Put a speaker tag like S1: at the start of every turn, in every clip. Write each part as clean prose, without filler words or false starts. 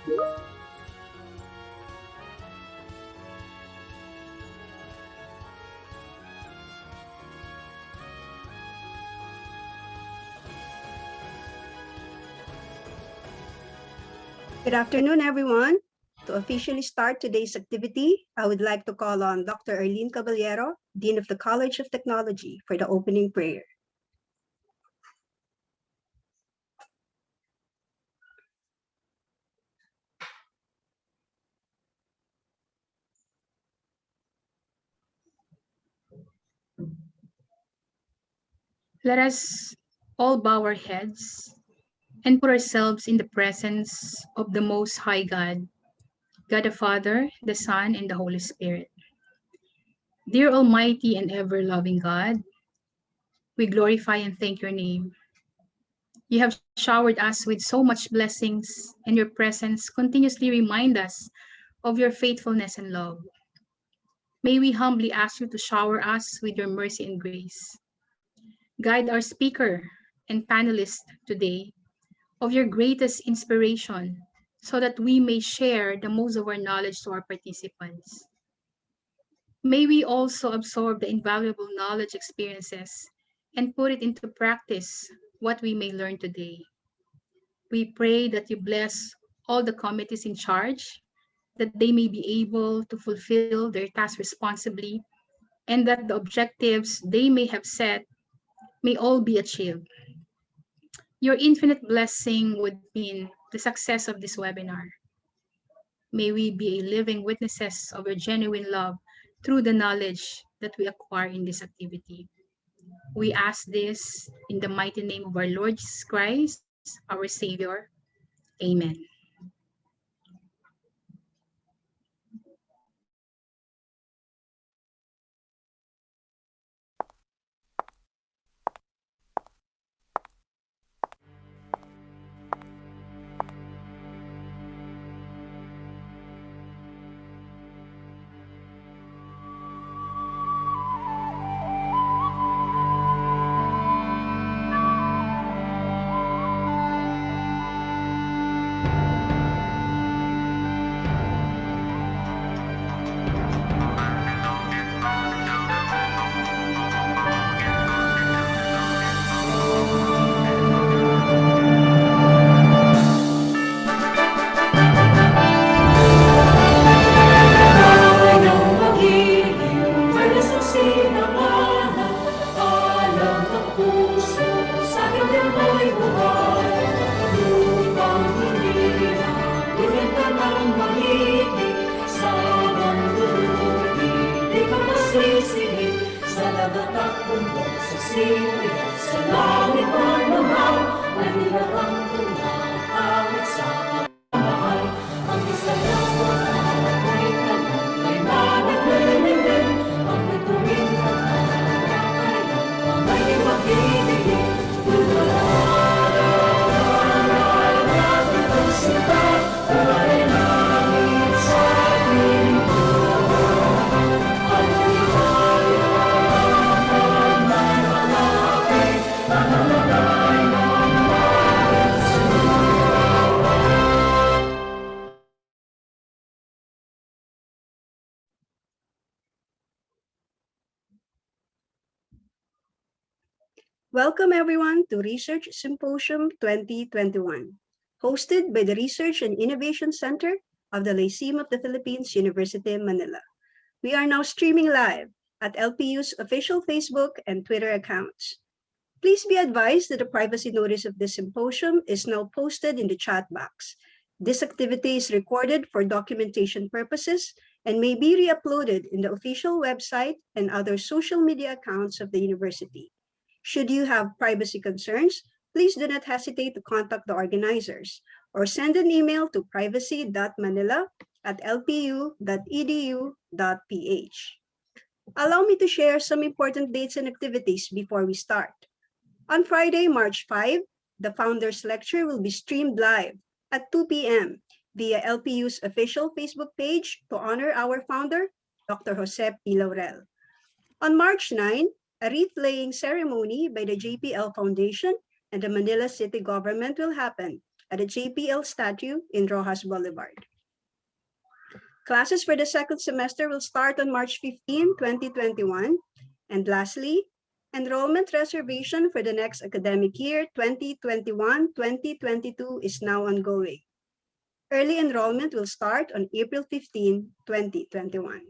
S1: Good afternoon, everyone. To officially start today's activity, I would like to call on Dr. Arlene Caballero, Dean of the College of Technology, for the opening prayer.
S2: Let us all bow our heads and put ourselves in the presence of the Most High God, God the Father, the Son, and the Holy Spirit. Dear Almighty and ever-loving God, we glorify and thank your name. You have showered us with so much blessings, and your presence continuously remind us of your faithfulness and love. May we humbly ask you to shower us with your mercy and grace. Guide our speaker and panelist today of your greatest inspiration so that we may share the most of our knowledge to our participants. May we also absorb the invaluable knowledge experiences and put it into practice what we may learn today. We pray that you bless all the committees in charge, that they may be able to fulfill their tasks responsibly, and that the objectives they may have set may all be achieved. Your infinite blessing would mean the success of this webinar. May we be living witnesses of your genuine love through the knowledge that we acquire in this activity. We ask this in the mighty name of our Lord Jesus Christ, our Savior. Amen.
S1: Welcome, everyone, to Research Symposium 2021, hosted by the Research and Innovation Center of the Lyceum of the Philippines, University of Manila. We are now streaming live at LPU's official Facebook and Twitter accounts. Please be advised that the privacy notice of this symposium is now posted in the chat box. This activity is recorded for documentation purposes and may be re-uploaded in the official website and other social media accounts of the university. Should you have privacy concerns, please do not hesitate to contact the organizers or send an email to privacy.manila@lpu.edu.ph. Allow me to share some important dates and activities before we start. On Friday, March 5, the Founders Lecture will be streamed live at 2 p.m. via LPU's official Facebook page to honor our founder, Dr. Jose P. Laurel. On March 9, a wreath-laying ceremony by the JPL Foundation and the Manila City Government will happen at the JPL statue in Rojas Boulevard. Classes for the second semester will start on March 15, 2021. And lastly, enrollment reservation for the next academic year 2021-2022 is now ongoing. Early enrollment will start on April 15, 2021.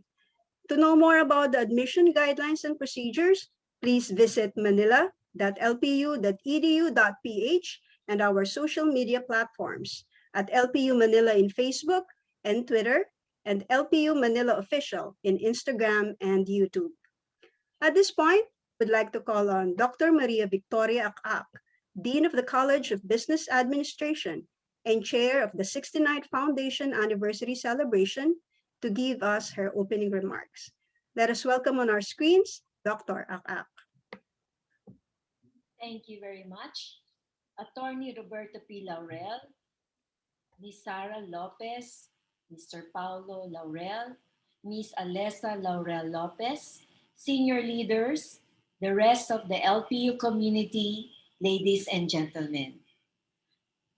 S1: To know more about the admission guidelines and procedures, please visit manila.lpu.edu.ph and our social media platforms at LPU Manila in Facebook and Twitter, and LPU Manila Official in Instagram and YouTube. At this point, we'd like to call on Dr. Maria Victoria Akak, Dean of the College of Business Administration and Chair of the 69th Foundation Anniversary Celebration, to give us her opening remarks. Let us welcome on our screens Dr. Akak.
S3: Thank you very much. Attorney Roberto P. Laurel, Ms. Sara Lopez, Mr. Paulo Laurel, Ms. Alessa Laurel Lopez, senior leaders, the rest of the LPU community, ladies and gentlemen.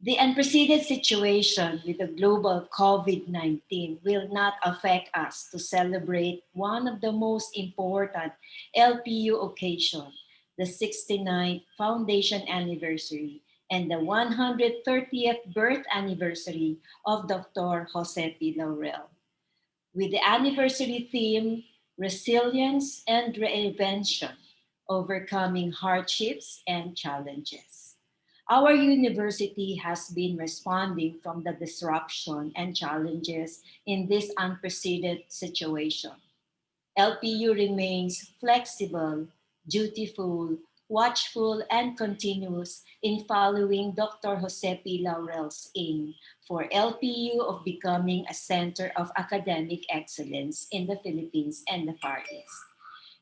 S3: The unprecedented situation with the global COVID-19 will not affect us to celebrate one of the most important LPU occasions, the 69th Foundation Anniversary and the 130th birth anniversary of Dr. Jose P. Laurel. With the anniversary theme, Resilience and Reinvention, Overcoming Hardships and Challenges. Our university has been responding from the disruption and challenges in this unprecedented situation. LPU remains flexible, dutiful, watchful, and continuous in following Dr. Jose P. Laurel's aim for LPU of becoming a center of academic excellence in the Philippines and the Far East.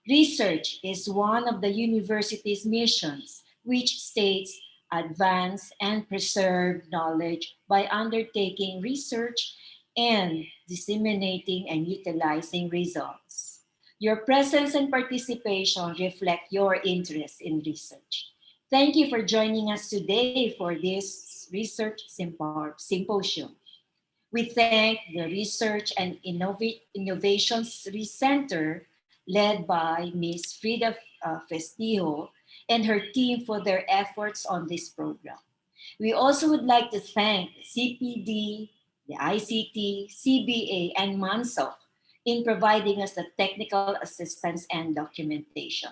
S3: Research is one of the university's missions, which states advance and preserve knowledge by undertaking research and disseminating and utilizing results. Your presence and participation reflect your interest in research. Thank you for joining us today for this research symposium. We thank the Research and Innovations Center led by Ms. Frida Festijo and her team for their efforts on this program. We also would like to thank CPD, the ICT, CBA, and MANSOC in providing us the technical assistance and documentation.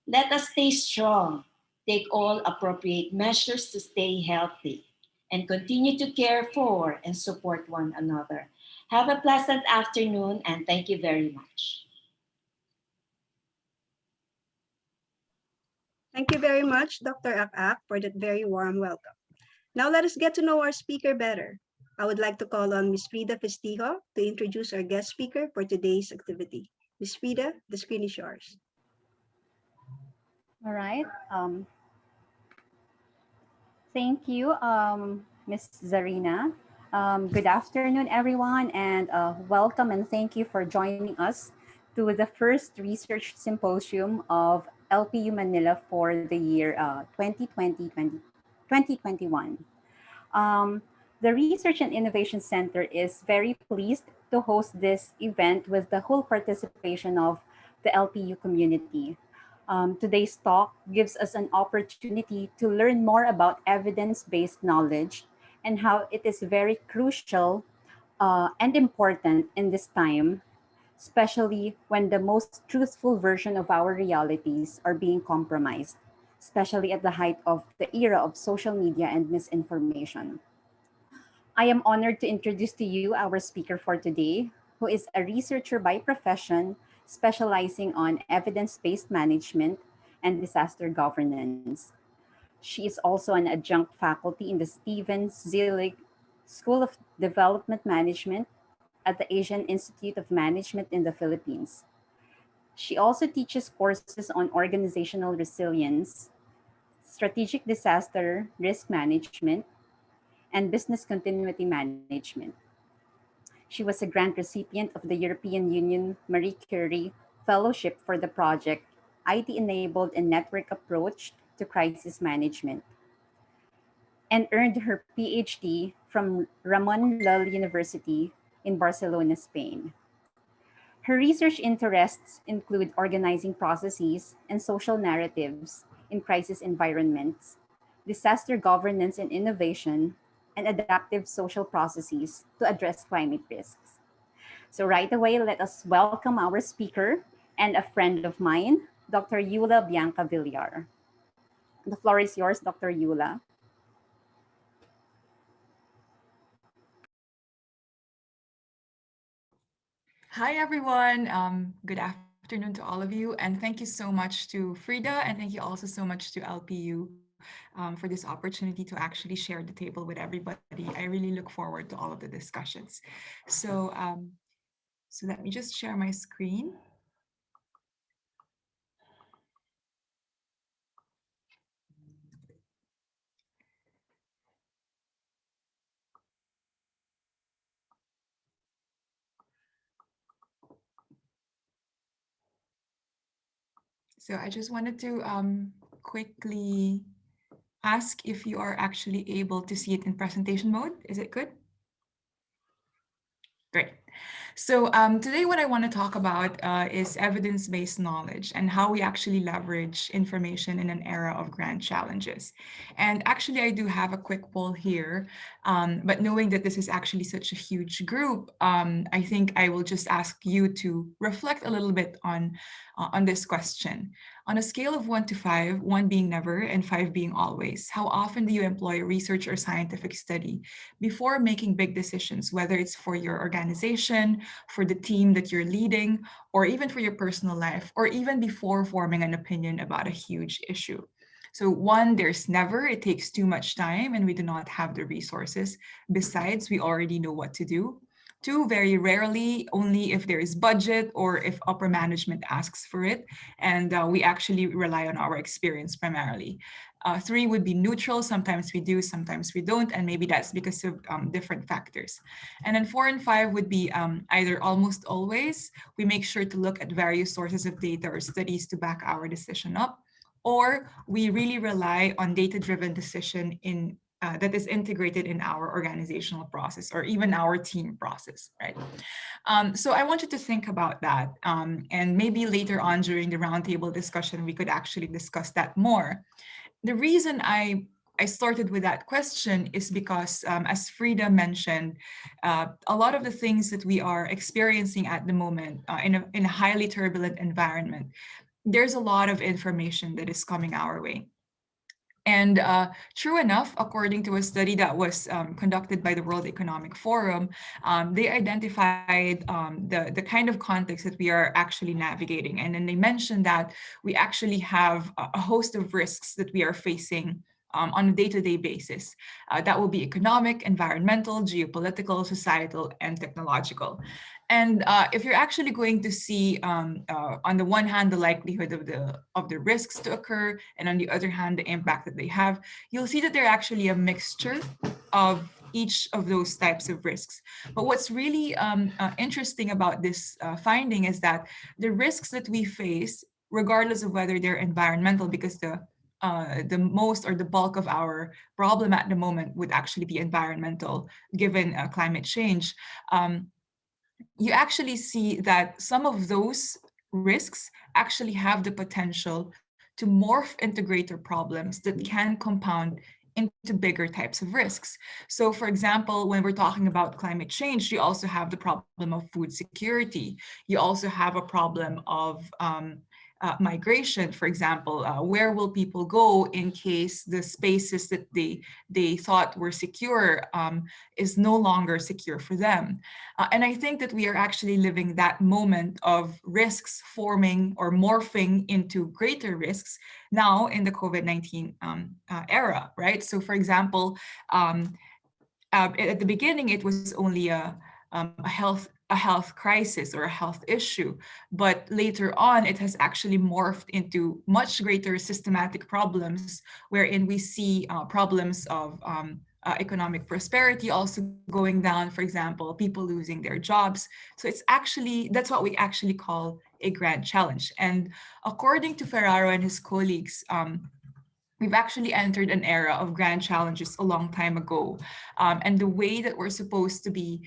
S3: Let us stay strong, take all appropriate measures to stay healthy, and continue to care for and support one another. Have a pleasant afternoon, and thank you very much.
S1: Thank you very much, Dr. Akak, for that very warm welcome. Now let us get to know our speaker better. I would like to call on Ms. Frida Festijo to introduce our guest speaker for today's activity. Ms. Frida, the screen is yours.
S4: All right. Thank you, Ms. Zarina. Good afternoon, everyone, and welcome and thank you for joining us to the first research symposium of LPU Manila for the year 2020-2021. The Research and Innovation Center is very pleased to host this event with the whole participation of the LPU community. Today's talk gives us an opportunity to learn more about evidence-based knowledge and how it is very crucial and important in this time, especially when the most truthful version of our realities are being compromised, especially at the height of the era of social media and misinformation. I am honored to introduce to you our speaker for today, who is a researcher by profession, specializing on evidence-based management and disaster governance. She is also an adjunct faculty in the Steven Zillig School of Development Management at the Asian Institute of Management in the Philippines. She also teaches courses on organizational resilience, strategic disaster risk management, and business continuity management. She was a grant recipient of the European Union Marie Curie Fellowship for the project IT-enabled and network approach to crisis management. and earned her PhD from Ramon Llull University in Barcelona, Spain. Her research interests include organizing processes and social narratives in crisis environments, disaster governance and innovation, and adaptive social processes to address climate risks. So, right away, let us welcome our speaker and a friend of mine, Dr. Yula Bianca Villar. The floor is yours, Dr. Yula.
S5: Hi, everyone. Good afternoon to all of you. And thank you so much to Frida. And thank you also so much to LPU for this opportunity to actually share the table with everybody. I really look forward to all of the discussions. So, let me just share my screen. So I just wanted to quickly ask if you are actually able to see it in presentation mode. Is it good? Great. So today what I want to talk about is evidence-based knowledge and how we actually leverage information in an era of grand challenges. And actually, I do have a quick poll here, but knowing that this is actually such a huge group, I think I will just ask you to reflect a little bit on this question. On a scale of 1 to 5, 1 being never and 5 being always, how often do you employ research or scientific study before making big decisions, whether it's for your organization, for the team that you're leading, or even for your personal life, or even before forming an opinion about a huge issue? So 1, there's never, it takes too much time and we do not have the resources. Besides, we already know what to do. 2, very rarely, only if there is budget or if upper management asks for it. And we actually rely on our experience primarily. 3 would be neutral. Sometimes we do, sometimes we don't. And maybe that's because of different factors. And then 4 and 5 would be either almost always. We make sure to look at various sources of data or studies to back our decision up. Or we really rely on data-driven decision that is integrated in our organizational process or even our team process, right? So I want you to think about that. And maybe later on during the roundtable discussion, we could actually discuss that more. The reason I started with that question is because, as Frida mentioned, a lot of the things that we are experiencing at the moment in a highly turbulent environment, there's a lot of information that is coming our way. And true enough, according to a study that was conducted by the World Economic Forum, they identified the kind of context that we are actually navigating. And then they mentioned that we actually have a host of risks that we are facing on a day-to-day basis. That will be economic, environmental, geopolitical, societal, and technological. And if you're actually going to see, on the one hand, the likelihood of the risks to occur, and on the other hand, the impact that they have, you'll see that they're actually a mixture of each of those types of risks. But what's really interesting about this finding is that the risks that we face, regardless of whether they're environmental, because the most or the bulk of our problem at the moment would actually be environmental, given climate change. You actually see that some of those risks actually have the potential to morph into greater problems that can compound into bigger types of risks. So for example, when we're talking about climate change, you also have the problem of food security. You also have a problem of migration, for example. Where will people go in case the spaces that they thought were secure is no longer secure for them? And I think that we are actually living that moment of risks forming or morphing into greater risks now in the COVID-19 era, right? So for example, at the beginning, it was only a health crisis or a health issue, but later on, it has actually morphed into much greater systematic problems, wherein we see problems of economic prosperity also going down, for example, people losing their jobs. So that's what we actually call a grand challenge. And according to Ferraro and his colleagues, we've actually entered an era of grand challenges a long time ago. And the way that we're supposed to be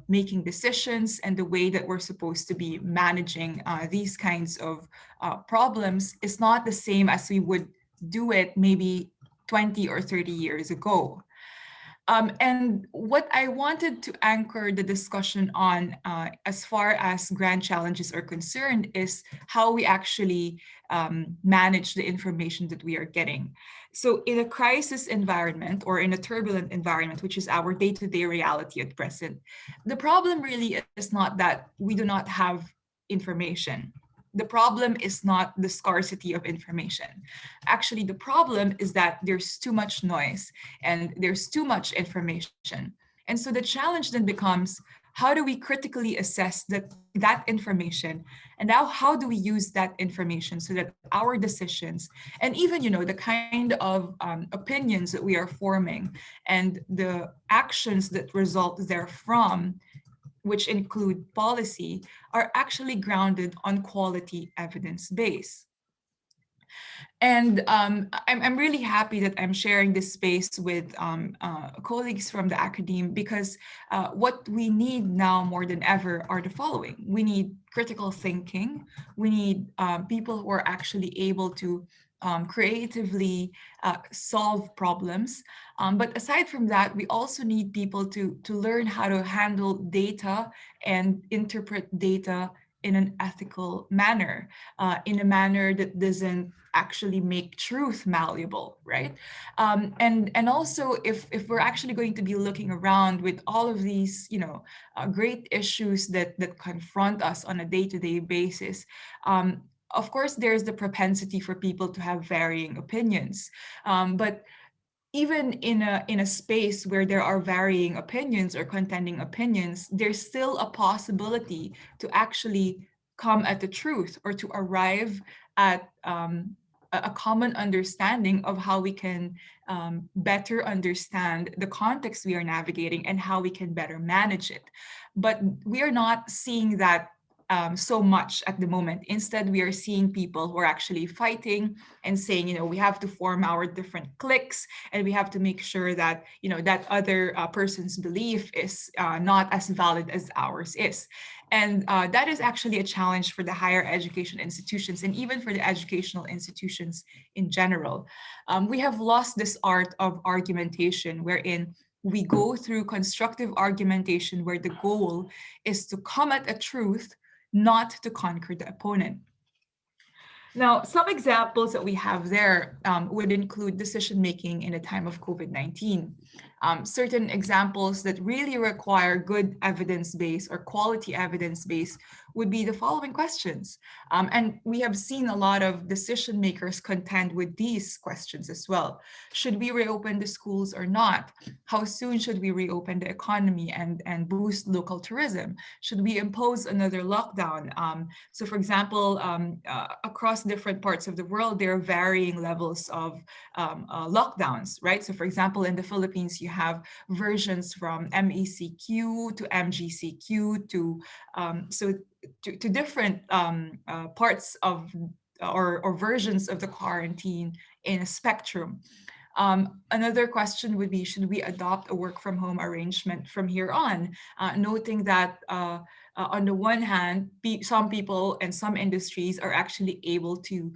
S5: making decisions and the way that we're supposed to be managing these kinds of problems is not the same as we would do it maybe 20 or 30 years ago. And what I wanted to anchor the discussion on, as far as grand challenges are concerned, is how we actually manage the information that we are getting. So, in a crisis environment or in a turbulent environment, which is our day to day reality at present, the problem really is not that we do not have information. The problem is not the scarcity of information. Actually, the problem is that there's too much noise and there's too much information. And so the challenge then becomes, how do we critically assess that information, and now how do we use that information so that our decisions, and even the kind of opinions that we are forming and the actions that result therefrom, which include policy, are actually grounded on quality evidence base. And I'm really happy that I'm sharing this space with colleagues from the academe, because what we need now more than ever are the following. We need critical thinking. We need people who are actually able to creatively solve problems. But aside from that, we also need people to learn how to handle data and interpret data in an ethical manner, in a manner that doesn't actually make truth malleable, right? And also, if we're actually going to be looking around with all of these, great issues that confront us on a day-to-day basis, of course, there's the propensity for people to have varying opinions, but even in a space where there are varying opinions or contending opinions, there's still a possibility to actually come at the truth or to arrive at a common understanding of how we can better understand the context we are navigating and how we can better manage it. But we are not seeing that so much at the moment. Instead, we are seeing people who are actually fighting and saying, we have to form our different cliques, and we have to make sure that, that other person's belief is not as valid as ours is. And that is actually a challenge for the higher education institutions and even for the educational institutions in general. We have lost this art of argumentation, wherein we go through constructive argumentation where the goal is to come at a truth, not to conquer the opponent. Now, some examples that we have there would include decision making in a time of COVID-19. Certain examples that really require good evidence base or quality evidence base would be the following questions. And we have seen a lot of decision makers contend with these questions as well. Should we reopen the schools or not? How soon should we reopen the economy and boost local tourism? Should we impose another lockdown? So for example, across different parts of the world, there are varying levels of lockdowns, right? So for example, in the Philippines, you have versions from MECQ to MGCQ to different parts of or versions of the quarantine in a spectrum. Another question would be, should we adopt a work from home arrangement from here on? Noting that on the one hand, some people and some industries are actually able to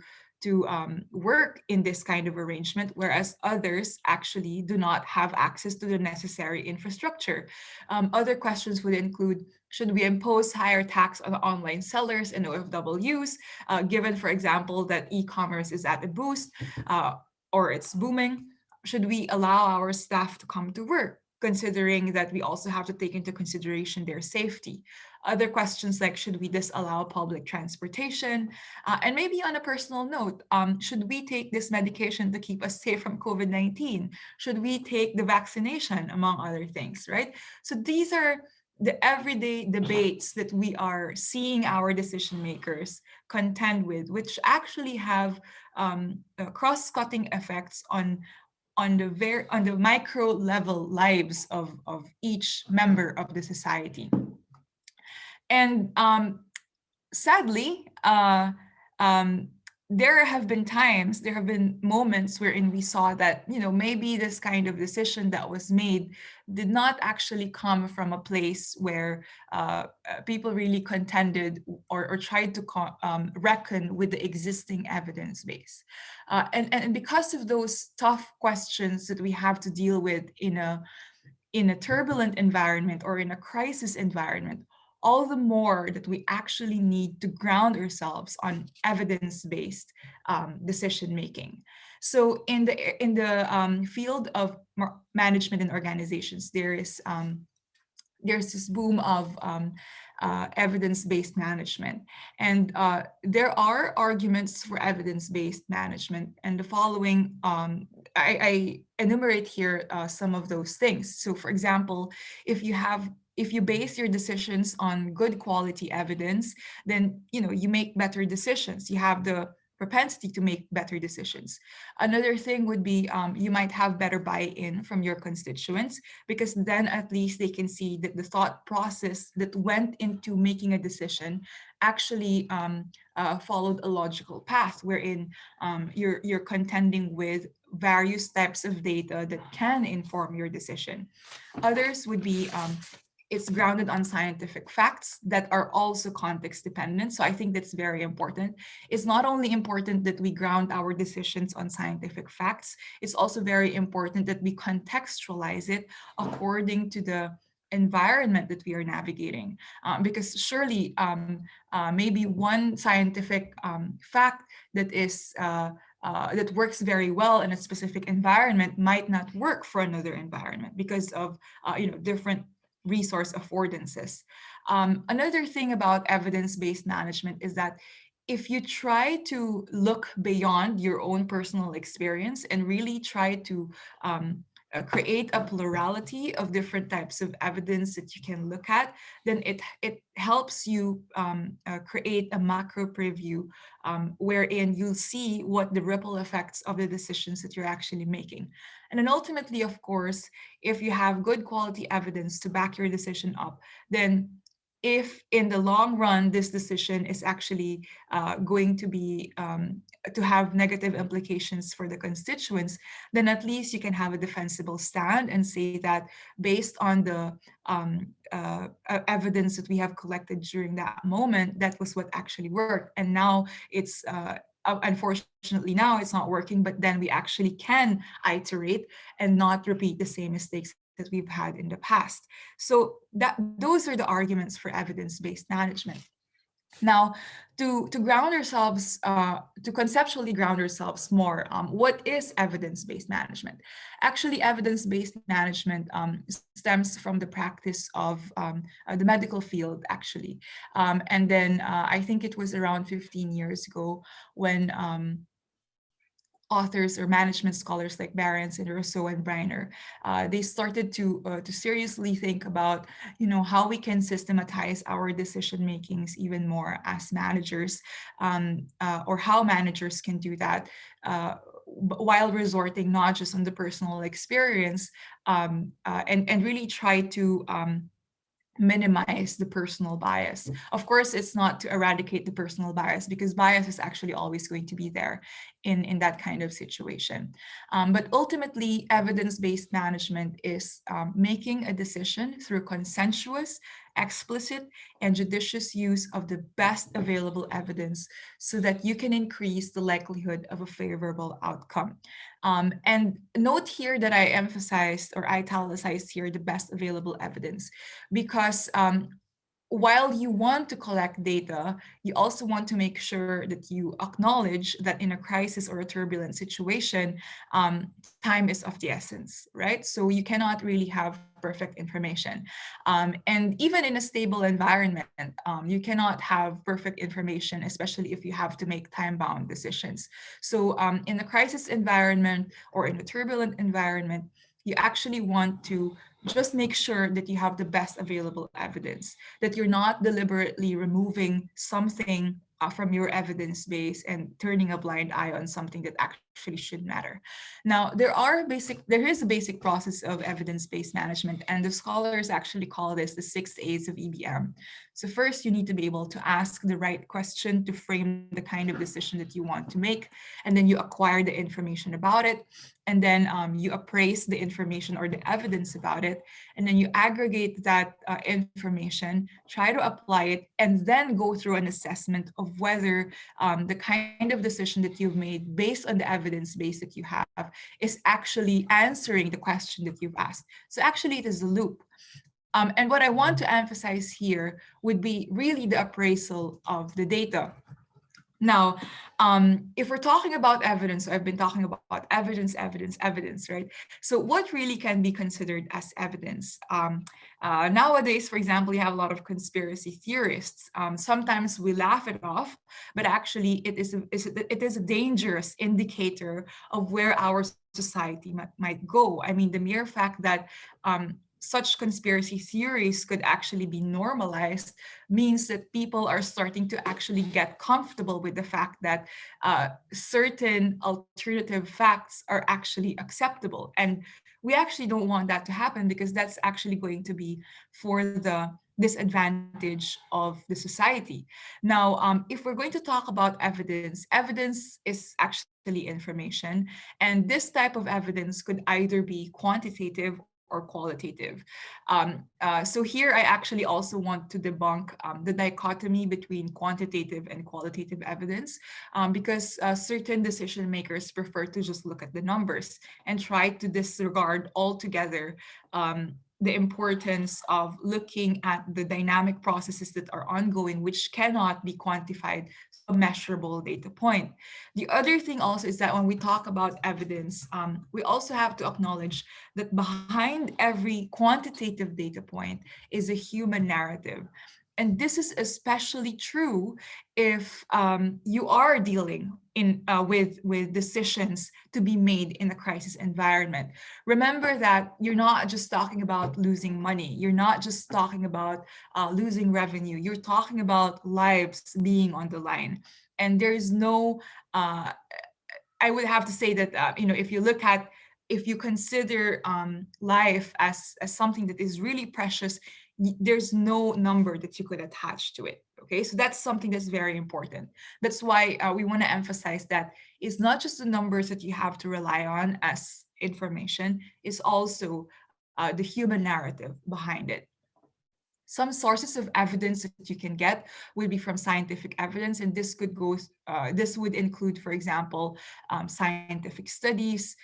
S5: work in this kind of arrangement, whereas others actually do not have access to the necessary infrastructure. Other questions would include, should we impose higher tax on online sellers and OFWs, given, for example, that e-commerce is at a boost or it's booming? Should we allow our staff to come to work, considering that we also have to take into consideration their safety? Other questions like, should we disallow public transportation? And maybe on a personal note, should we take this medication to keep us safe from COVID-19? Should we take the vaccination, among other things, right? So these are the everyday debates that we are seeing our decision makers contend with, which actually have cross-cutting effects on the micro level lives of each member of the society. And sadly, there have been times, there have been moments wherein we saw that, maybe this kind of decision that was made did not actually come from a place where people really contended or tried to reckon with the existing evidence base. And because of those tough questions that we have to deal with in a turbulent environment or in a crisis environment, all the more that we actually need to ground ourselves on evidence-based decision making. So in the field of management and organizations, there's this boom of evidence-based management. And there are arguments for evidence-based management. And the following, I enumerate here some of those things. So for example, if you base your decisions on good quality evidence, then you make better decisions. You have the propensity to make better decisions. Another thing would be you might have better buy-in from your constituents, because then at least they can see that the thought process that went into making a decision actually followed a logical path, wherein you're contending with various types of data that can inform your decision. Others would be it's grounded on scientific facts that are also context dependent. So I think that's very important. It's not only important that we ground our decisions on scientific facts, it's also very important that we contextualize it according to the environment that we are navigating. Because surely maybe one scientific fact that is that works very well in a specific environment might not work for another environment because of different resource affordances. Another thing about evidence-based management is that if you try to look beyond your own personal experience and really try to create a plurality of different types of evidence that you can look at, then it helps you create a macro preview wherein you'll see what the ripple effects of the decisions that you're actually making. And then ultimately, of course, if you have good quality evidence to back your decision up, then if in the long run this decision is actually going to be to have negative implications for the constituents, then at least you can have a defensible stand and say that based on the evidence that we have collected during that moment, that was what actually worked. And now it's unfortunately now it's not working, but then we actually can iterate and not repeat the same mistakes that we've had in the past. So those are the arguments for evidence-based management. Now, to ground ourselves, to conceptually ground ourselves more, what is evidence-based management? Actually, evidence-based management stems from the practice of the medical field, actually. And then I think it was around 15 years ago when authors or management scholars like Barons and Rousseau and Briner, they started to seriously think about, how we can systematize our decision makings even more as managers, or how managers can do that while resorting not just on the personal experience, and really try to minimize the personal bias. Of course, it's not to eradicate the personal bias, because bias is actually always going to be there in that kind of situation. But ultimately, evidence-based management is making a decision through consensuous, explicit, and judicious use of the best available evidence so that you can increase the likelihood of a favorable outcome. And note here that I emphasized or italicized here the best available evidence, because while you want to collect data, you also want to make sure that you acknowledge that in a crisis or a turbulent situation, time is of the essence, right? So you cannot really have perfect information. And even in a stable environment, you cannot have perfect information, especially if you have to make time-bound decisions. So in a crisis environment or in a turbulent environment, you actually want to just make sure that you have the best available evidence, that you're not deliberately removing something from your evidence base and turning a blind eye on something that actually actually should matter. Now, there is a basic process of evidence-based management, and the scholars actually call this the 6 A's of EBM. So first, you need to be able to ask the right question to frame the kind of decision that you want to make, and then you acquire the information about it, and then you appraise the information or the evidence about it, and then you aggregate that information, try to apply it, and then go through an assessment of whether the kind of decision that you've made based on the evidence base that you have is actually answering the question that you've asked. So actually it is a loop. And what I want to emphasize here would be really the appraisal of the data. Now, if we're talking about evidence, so I've been talking about evidence, right? So what really can be considered as evidence? Nowadays, for example, you have a lot of conspiracy theorists. Sometimes we laugh it off, but actually it is a dangerous indicator of where our society might go. I mean, the mere fact that such conspiracy theories could actually be normalized means that people are starting to actually get comfortable with the fact that certain alternative facts are actually acceptable. And we actually don't want that to happen, because that's actually going to be for the disadvantage of the society. Now, if we're going to talk about evidence, evidence is actually information. And this type of evidence could either be quantitative or qualitative. So here I actually also want to debunk the dichotomy between quantitative and qualitative evidence, because certain decision makers prefer to just look at the numbers and try to disregard altogether the importance of looking at the dynamic processes that are ongoing, which cannot be quantified to a measurable data point. The other thing also is that when we talk about evidence, we also have to acknowledge that behind every quantitative data point is a human narrative. And this is especially true if you are dealing with decisions to be made in a crisis environment. Remember that you're not just talking about losing money. You're not just talking about losing revenue. You're talking about lives being on the line. And there is no, I would have to say that, if you consider life as something that is really precious, there's no number that you could attach to it. Okay, so that's something that's very important. That's why we want to emphasize that it's not just the numbers that you have to rely on as information, it's also the human narrative behind it. Some sources of evidence that you can get would be from scientific evidence, and this would include, for example, scientific studies,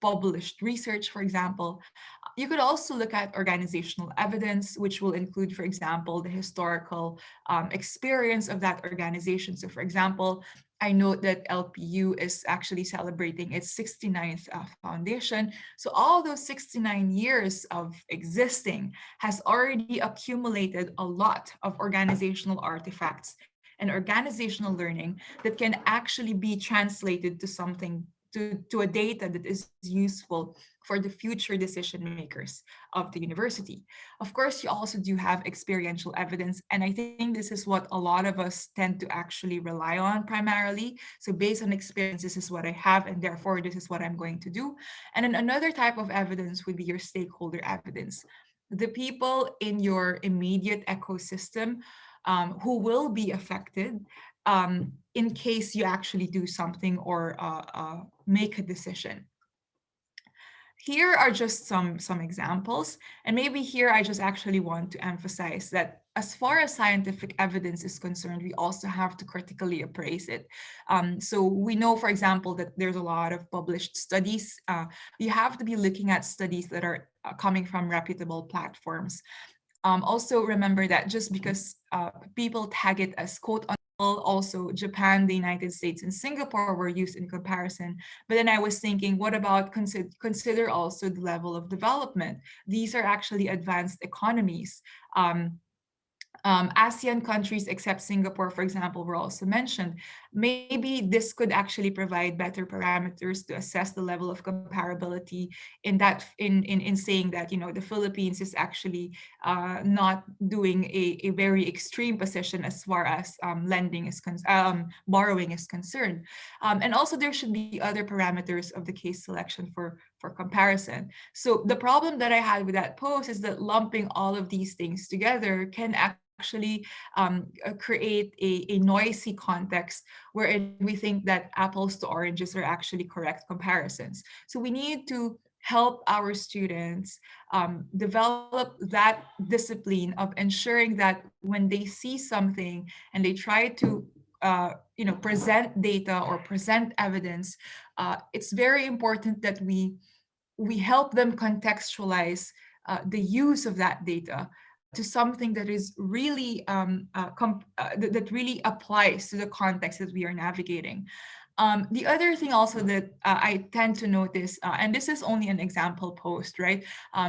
S5: published research, for example. You could also look at organizational evidence, which will include, for example, the historical experience of that organization. So, for example, I know that LPU is actually celebrating its 69th foundation. So all those 69 years of existing has already accumulated a lot of organizational artifacts and organizational learning that can actually be translated to something, to a data that is useful for the future decision makers of the university. Of course, you also do have experiential evidence, and I think this is what a lot of us tend to actually rely on primarily. So based on experience, this is what I have, and therefore this is what I'm going to do. And then another type of evidence would be your stakeholder evidence. The people in your immediate ecosystem who will be affected in case you actually do something or make a decision. Here are just some examples, and maybe here I just actually want to emphasize that as far as scientific evidence is concerned, we also have to critically appraise it. So we know, for example, that there's a lot of published studies. You have to be looking at studies that are coming from reputable platforms. Also remember that just because people tag it as quote unquote, also Japan, the United States, and Singapore were used in comparison. But then I was thinking, what about consider also the level of development? These are actually advanced economies. ASEAN countries, except Singapore, for example, were also mentioned. Maybe this could actually provide better parameters to assess the level of comparability in that in saying that, you know, the Philippines is actually not doing a very extreme position as far as borrowing is concerned. And also there should be other parameters of the case selection for comparison. So the problem that I had with that post is that lumping all of these things together can actually create a noisy context wherein we think that apples to oranges are actually correct comparisons. So we need to help our students develop that discipline of ensuring that when they see something and they try to present data or present evidence, it's very important that we help them contextualize the use of that data to something that is really that really applies to the context that we are navigating. The other thing also that I tend to notice, and this is only an example post, right?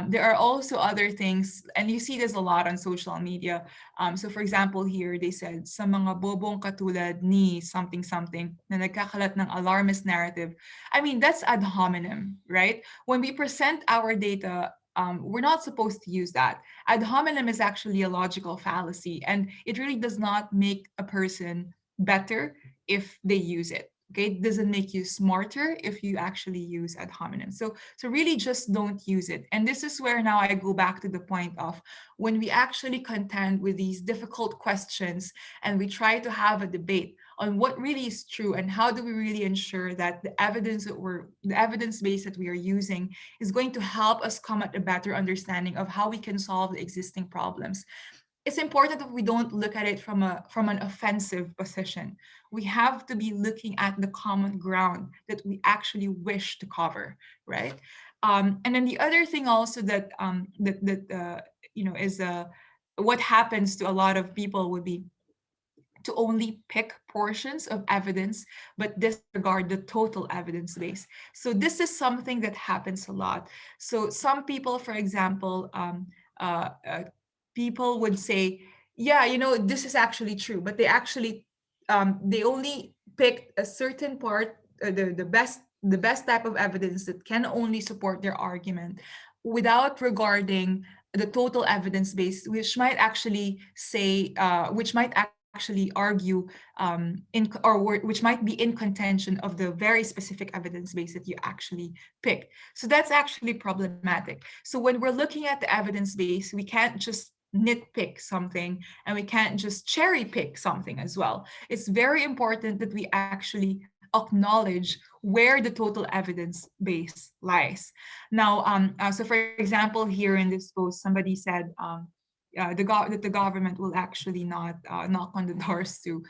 S5: There are also other things, and you see this a lot on social media. So for example, here they said, sa mga bobong katulad ni something something na nagkakalat ng alarmist narrative. I mean, that's ad hominem, right? When we present our data, we're not supposed to use that. Ad hominem is actually a logical fallacy, and it really does not make a person better if they use it. Okay, it doesn't make you smarter if you actually use ad hominem. So really just don't use it. And this is where now I go back to the point of when we actually contend with these difficult questions and we try to have a debate on what really is true and how do we really ensure that the evidence base that we are using is going to help us come at a better understanding of how we can solve the existing problems. It's important that we don't look at it from an offensive position. We have to be looking at the common ground that we actually wish to cover, right? And then the other thing also that is what happens to a lot of people would be to only pick portions of evidence but disregard the total evidence base. So this is something that happens a lot. So some people, for example, uh, uh, people would say, yeah, you know, this is actually true, but they only picked a certain part, the best type of evidence that can only support their argument without regarding the total evidence base, which might actually argue which might be in contention of the very specific evidence base that you actually picked. So that's actually problematic. So when we're looking at the evidence base, we can't just nitpick something and we can't just cherry pick something as well. It's very important that we actually acknowledge where the total evidence base lies. Now, so for example, here in this post, somebody said that the government will actually not knock on the doors to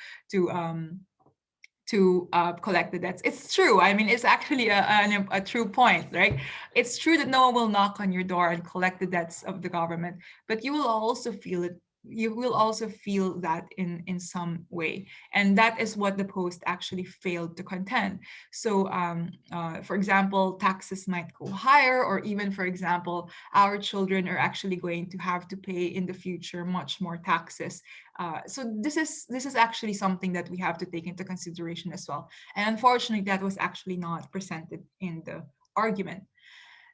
S5: collect the debts. It's true. I mean, it's actually a true point, right? It's true that no one will knock on your door and collect the debts of the government, but you will also feel it. You will also feel that in some way, and that is what the post actually failed to contend. So, for example, taxes might go higher, or even, for example, our children are actually going to have to pay in the future much more taxes. So this is actually something that we have to take into consideration as well. And unfortunately, that was actually not presented in the argument.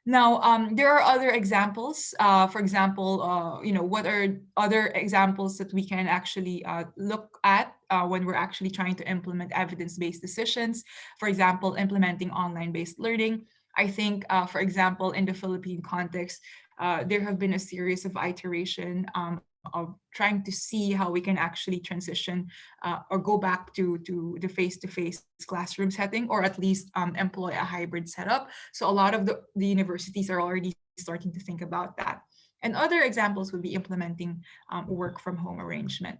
S5: Now, there are other examples. For example, what are other examples that we can actually look at when we're actually trying to implement evidence-based decisions? For example, implementing online-based learning. I think, for example, in the Philippine context, there have been a series of iteration of trying to see how we can actually transition or go back to the face-to-face classroom setting, or at least employ a hybrid setup. So a lot of the universities are already starting to think about that. And other examples would be implementing work from home arrangement.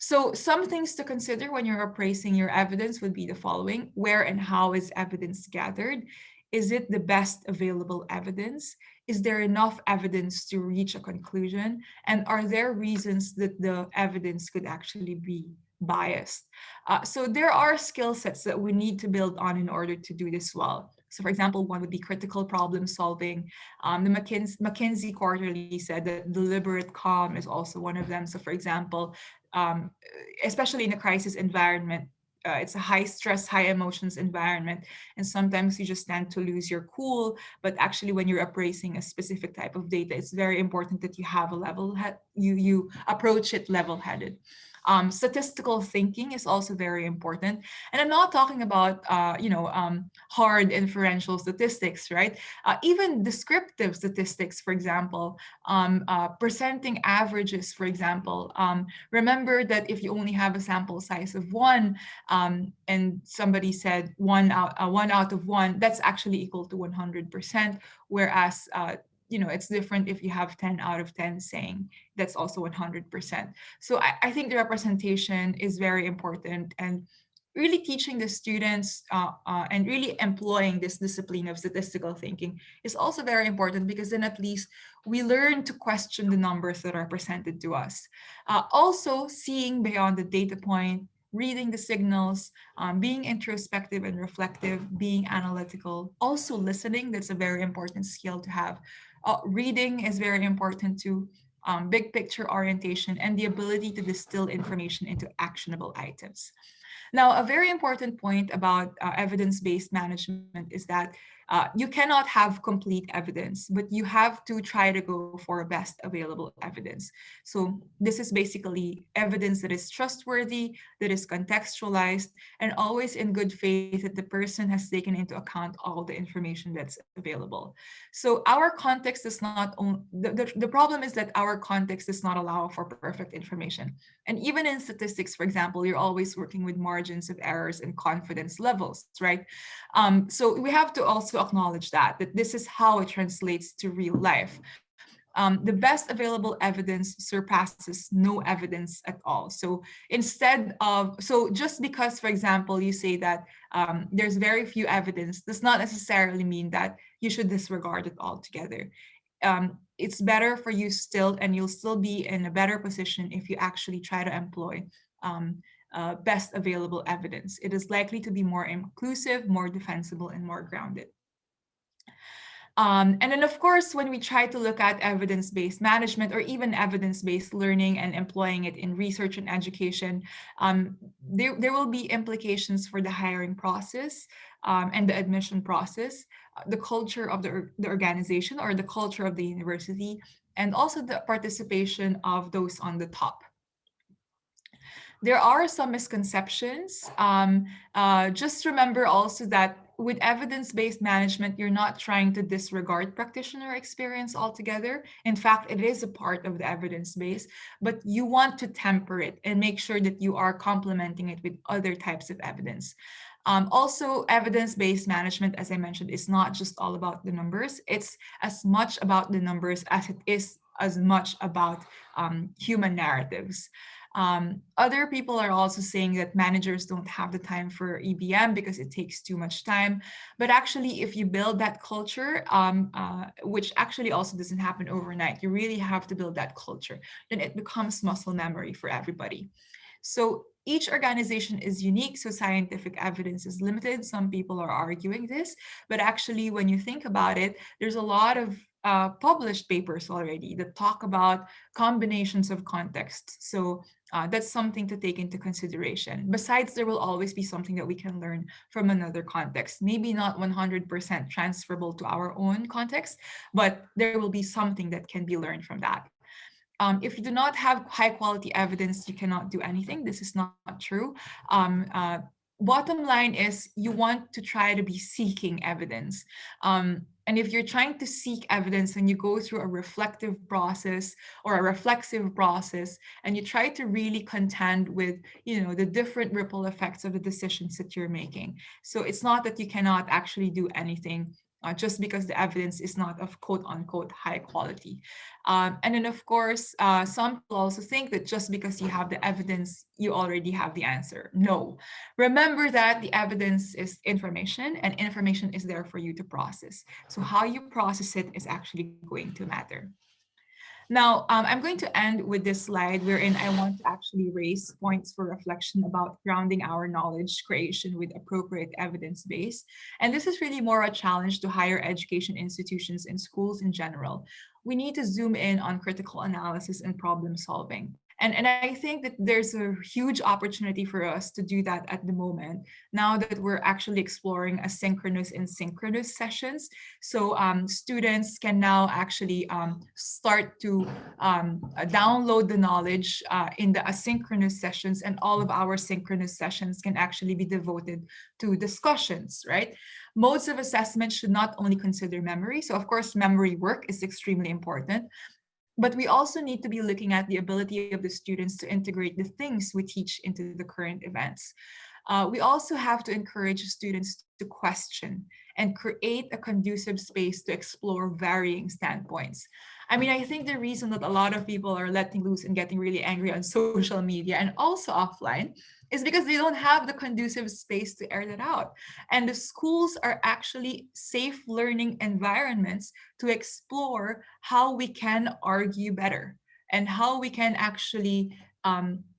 S5: So some things to consider when you're appraising your evidence would be the following: where and how is evidence gathered? Is it the best available evidence? Is there enough evidence to reach a conclusion? And are there reasons that the evidence could actually be biased? So there are skill sets that we need to build on in order to do this well. So for example, one would be critical problem solving. The McKinsey quarterly said that deliberate calm is also one of them. So for example, um, especially in a crisis environment, it's a high stress, high emotions environment. And sometimes you just tend to lose your cool. But actually, when you're appraising a specific type of data, it's very important that you have a you approach it level headed. Statistical thinking is also very important, and I'm not talking about hard inferential statistics, right? Even descriptive statistics, for example, presenting averages, for example. Remember that if you only have a sample size of one, and somebody said one out of one, that's actually equal to 100%. Whereas it's different if you have 10 out of 10 saying that's also 100%. So I think the representation is very important, and really teaching the students and really employing this discipline of statistical thinking is also very important, because then at least we learn to question the numbers that are presented to us. Also, seeing beyond the data point, reading the signals, being introspective and reflective, being analytical, also listening. That's a very important skill to have. Reading is very important too. Big picture orientation and the ability to distill information into actionable items. Now, a very important point about evidence-based management is that you cannot have complete evidence, but you have to try to go for best available evidence. So this is basically evidence that is trustworthy, that is contextualized, and always in good faith that the person has taken into account all the information that's available. So our context does not the problem is that our context does not allow for perfect information. And even in statistics, for example, you're always working with margins of errors and confidence levels, right? So we have to also acknowledge that this is how it translates to real life. The best available evidence surpasses no evidence at all. So just because, for example, you say that there's very few evidence, does not necessarily mean that you should disregard it altogether. It's better for you still, and you'll still be in a better position if you actually try to employ best available evidence. It is likely to be more inclusive, more defensible, and more grounded. And then, of course, when we try to look at evidence-based management or even evidence-based learning and employing it in research and education, there will be implications for the hiring process and the admission process, the culture of the organization or the culture of the university, and also the participation of those on the top. There are some misconceptions. Just remember also that with evidence-based management, you're not trying to disregard practitioner experience altogether. In fact, it is a part of the evidence base, but you want to temper it and make sure that you are complementing it with other types of evidence. Also, evidence-based management, as I mentioned, is not just all about the numbers. It's as much about the numbers as it is as much about human narratives. Other people are also saying that managers don't have the time for EBM because it takes too much time. But actually, if you build that culture, which actually also doesn't happen overnight, you really have to build that culture, then it becomes muscle memory for everybody. So each organization is unique, so scientific evidence is limited. Some people are arguing this, but actually, when you think about it, there's a lot of published papers already that talk about combinations of contexts. So that's something to take into consideration. Besides, there will always be something that we can learn from another context. Maybe not 100% transferable to our own context, but there will be something that can be learned from that. If you do not have high quality evidence, you cannot do anything. This is not true. Bottom line is you want to try to be seeking evidence. And if you're trying to seek evidence and you go through a reflective process or a reflexive process, and you try to really contend with, the different ripple effects of the decisions that you're making. So it's not that you cannot actually do anything just because the evidence is not of quote unquote high quality. And then, of course, some people also think that just because you have the evidence, you already have the answer. No. Remember that the evidence is information, and information is there for you to process. So how you process it is actually going to matter. Now, I'm going to end with this slide wherein I want to actually raise points for reflection about grounding our knowledge creation with appropriate evidence base. And this is really more a challenge to higher education institutions and schools in general. We need to zoom in on critical analysis and problem solving. And I think that there's a huge opportunity for us to do that at the moment, now that we're actually exploring asynchronous and synchronous sessions. So students can now actually start to download the knowledge in the asynchronous sessions, and all of our synchronous sessions can actually be devoted to discussions, right? Modes of assessment should not only consider memory. So of course, memory work is extremely important, but we also need to be looking at the ability of the students to integrate the things we teach into the current events. We also have to encourage students to question and create a conducive space to explore varying standpoints. I mean, I think the reason that a lot of people are letting loose and getting really angry on social media and also offline is because they don't have the conducive space to air that out. And the schools are actually safe learning environments to explore how we can argue better and how we can actually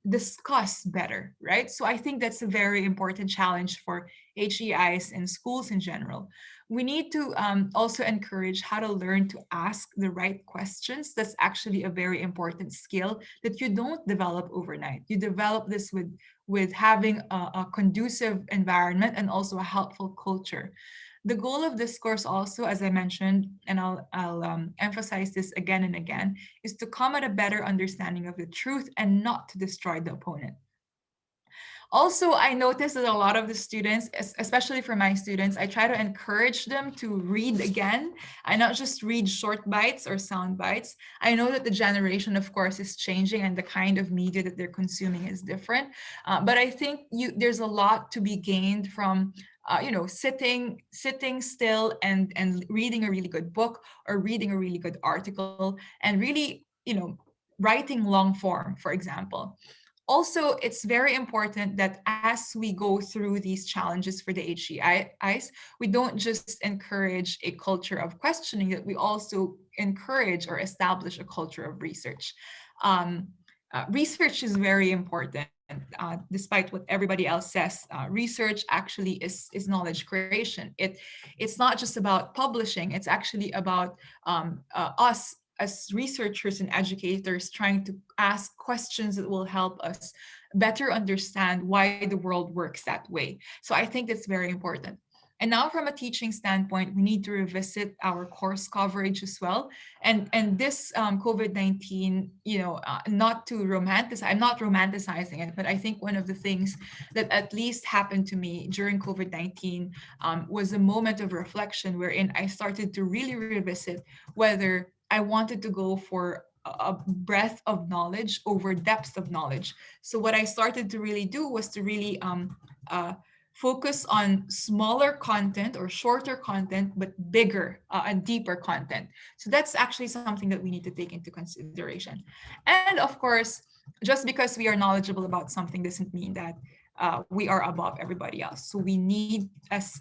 S5: discuss better, right? So I think that's a very important challenge for HEIs and schools in general. We need to also encourage how to learn to ask the right questions. That's actually a very important skill that you don't develop overnight. You develop this with having a conducive environment and also a helpful culture. The goal of this course also, as I mentioned, and I'll emphasize this again and again, is to come at a better understanding of the truth and not to destroy the opponent. Also, I noticed that a lot of the students, especially for my students, I try to encourage them to read again. I not just read short bites or sound bites. I know that the generation, of course, is changing and the kind of media that they're consuming is different. But I think there's a lot to be gained from sitting still and reading a really good book or reading a really good article and really, writing long form, for example. Also, it's very important that as we go through these challenges for the HEIs, we don't just encourage a culture of questioning, that we also encourage or establish a culture of research. Research is very important. Despite what everybody else says, research actually is knowledge creation. It's not just about publishing. It's actually about us as researchers and educators trying to ask questions that will help us better understand why the world works that way. So I think that's very important. And now from a teaching standpoint, we need to revisit our course coverage as well. And this COVID-19, not to romanticize, I'm not romanticizing it, but I think one of the things that at least happened to me during COVID-19 was a moment of reflection wherein I started to really revisit whether I wanted to go for a breadth of knowledge over depth of knowledge. So what I started to really do was to really focus on smaller content or shorter content, but bigger and deeper content. So that's actually something that we need to take into consideration. And of course, just because we are knowledgeable about something doesn't mean that we are above everybody else. So we need, as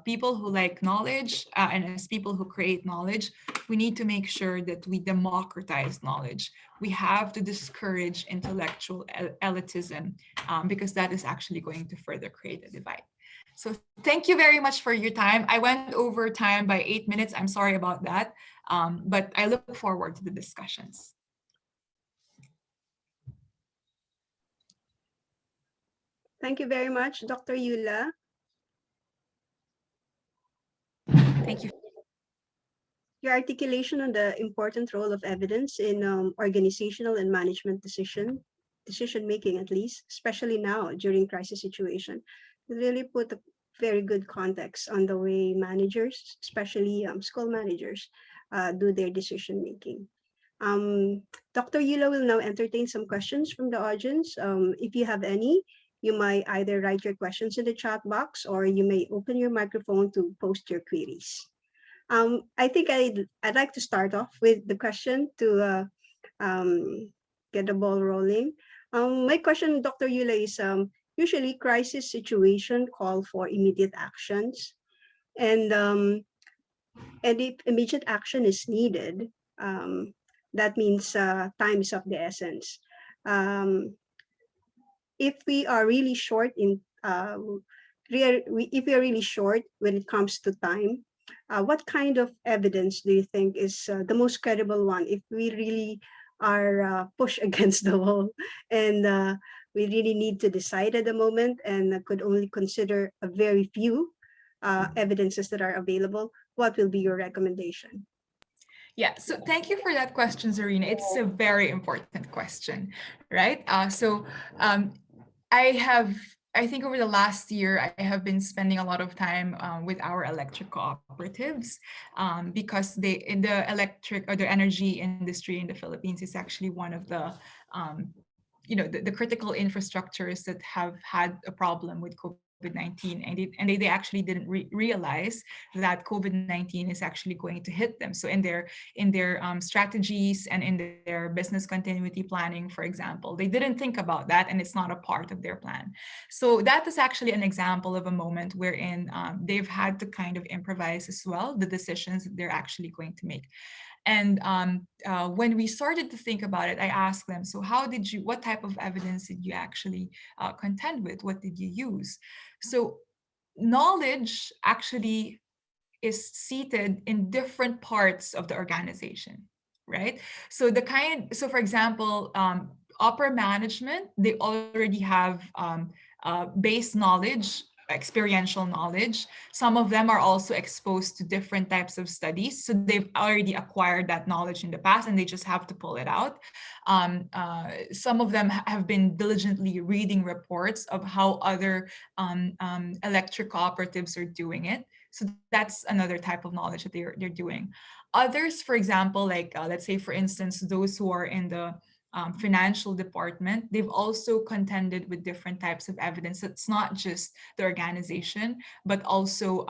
S5: people who like knowledge and as people who create knowledge, we need to make sure that we democratize knowledge. We have to discourage intellectual elitism because that is actually going to further create a divide. So thank you very much for your time. I went over time by 8 minutes. I'm sorry about that, but I look forward to the discussions.
S1: Thank you very much, Dr. Yula.
S5: Thank you.
S1: Your articulation on the important role of evidence in organizational and management decision making, at least, especially now during crisis situation, really put a very good context on the way managers, especially school managers, do their decision making. Dr. Yula will now entertain some questions from the audience. If you have any, you might either write your questions in the chat box or you may open your microphone to post your queries. I think I'd like to start off with the question to get the ball rolling. My question, Dr. Yula, is usually crisis situation call for immediate actions, and if immediate action is needed, That means time is of the essence. If we are really short in if we are really short when it comes to time, what kind of evidence do you think is the most credible one if we really are pushed against the wall and we really need to decide at the moment and could only consider a very few evidences that are available? What will be your recommendation?
S5: Yeah, so thank you for that question, Zarina. It's a very important question, right? I have, I think over the last year, I have been spending a lot of time with our electric cooperatives because they, in the electric or the energy industry in the Philippines is actually one of the, the critical infrastructures that have had a problem with COVID-19, and they actually didn't realize that COVID-19 is actually going to hit them. So in their strategies and in their business continuity planning, for example, they didn't think about that, and it's not a part of their plan. So that is actually an example of a moment wherein they've had to kind of improvise as well the decisions that they're actually going to make. And when we started to think about it, I asked them, so what type of evidence did you actually contend with? What did you use? So knowledge actually is seated in different parts of the organization, right? So for example, upper management, they already have base knowledge, experiential knowledge. Some of them are also exposed to different types of studies. So they've already acquired that knowledge in the past and they just have to pull it out. Some of them have been diligently reading reports of how other electric cooperatives are doing it. So that's another type of knowledge that they're doing. Others, for example, like let's say, for instance, those who are in the financial department, they've also contended with different types of evidence. It's not just the organization, but also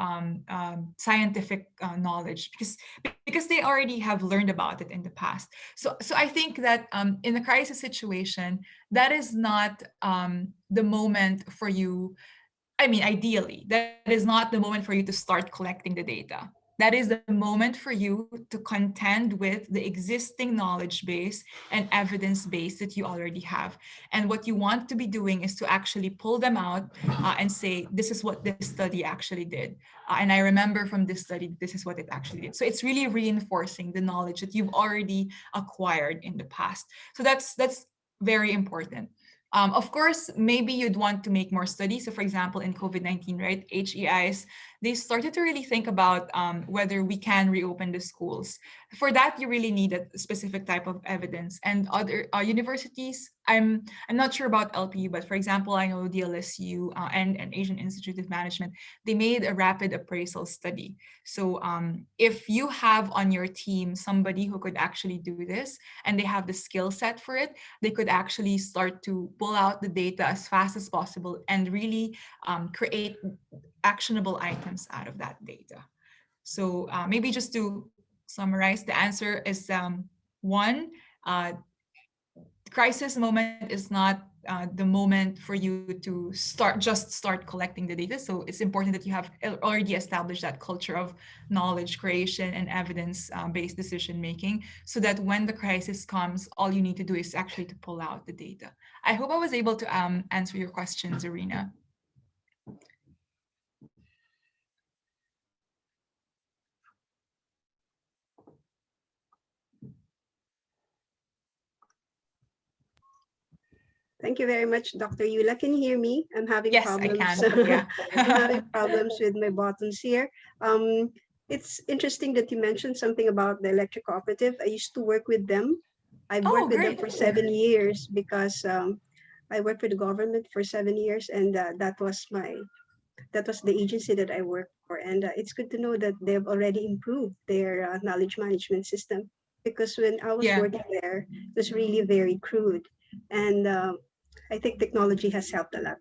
S5: scientific knowledge, because they already have learned about it in the past. So I think that in a crisis situation, that is not the moment for you. I mean, ideally, that is not the moment for you to start collecting the data. That is the moment for you to contend with the existing knowledge base and evidence base that you already have. And what you want to be doing is to actually pull them out and say, this is what this study actually did. And I remember from this study, this is what it actually did. So it's really reinforcing the knowledge that you've already acquired in the past. So that's very important. Of course, maybe you'd want to make more studies. So for example, in COVID-19, right, HEIs, they started to really think about whether we can reopen the schools. For that, you really need a specific type of evidence. And other universities, I'm not sure about LPU, but for example, I know DLSU and Asian Institute of Management, they made a rapid appraisal study. So if you have on your team somebody who could actually do this and they have the skill set for it, they could actually start to pull out the data as fast as possible and really create actionable items out of that data. So maybe just to summarize, the answer is one, crisis moment is not the moment for you to start collecting the data. So it's important that you have already established that culture of knowledge creation and evidence-based decision making, so that when the crisis comes, all you need to do is actually to pull out the data. I hope I was able to answer your questions, Zarina.
S1: Thank you very much, Dr. Yula. Can you hear me? I'm having
S5: Yes, I
S1: problems.
S5: can. Yeah.
S1: I'm having problems with my buttons here. It's interesting that you mentioned something about the electric cooperative. I used to work with them. I've
S5: Oh,
S1: worked with them
S5: great.
S1: for 7 years because I worked with the government for 7 years, and that was the agency that I worked for. And it's good to know that they've already improved their knowledge management system, because when I was
S5: Yeah.
S1: working there, it was really very crude. And I think technology has helped a lot.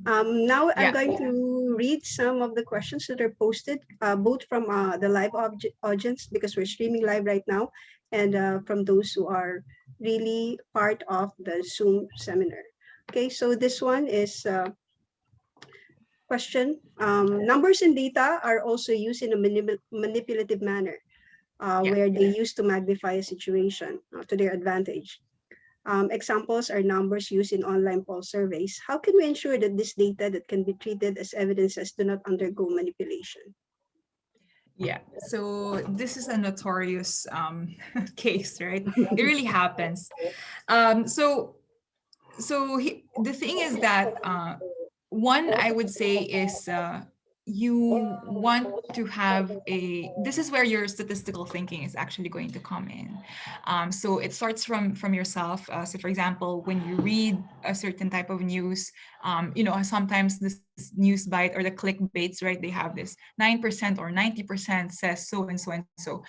S1: Now I'm
S5: Yeah.
S1: going to read some of the questions that are posted, both from the live audience, because we're streaming live right now, and from those who are really part of the Zoom seminar. Okay, so this one is question. Numbers and data are also used in a manipulative manner. where they used to magnify a situation to their advantage. Examples are numbers used in online poll surveys. How can we ensure that this data that can be treated as evidences do not undergo manipulation?
S5: Yeah, so this is a notorious case, right? It really happens. Um, so the thing is that one I would say is you want to have a, this is where your statistical thinking is actually going to come in. So it starts from yourself. So for example, when you read a certain type of news, sometimes this news bite or the clickbaits, right, they have this 9% or 90% says so and so and so.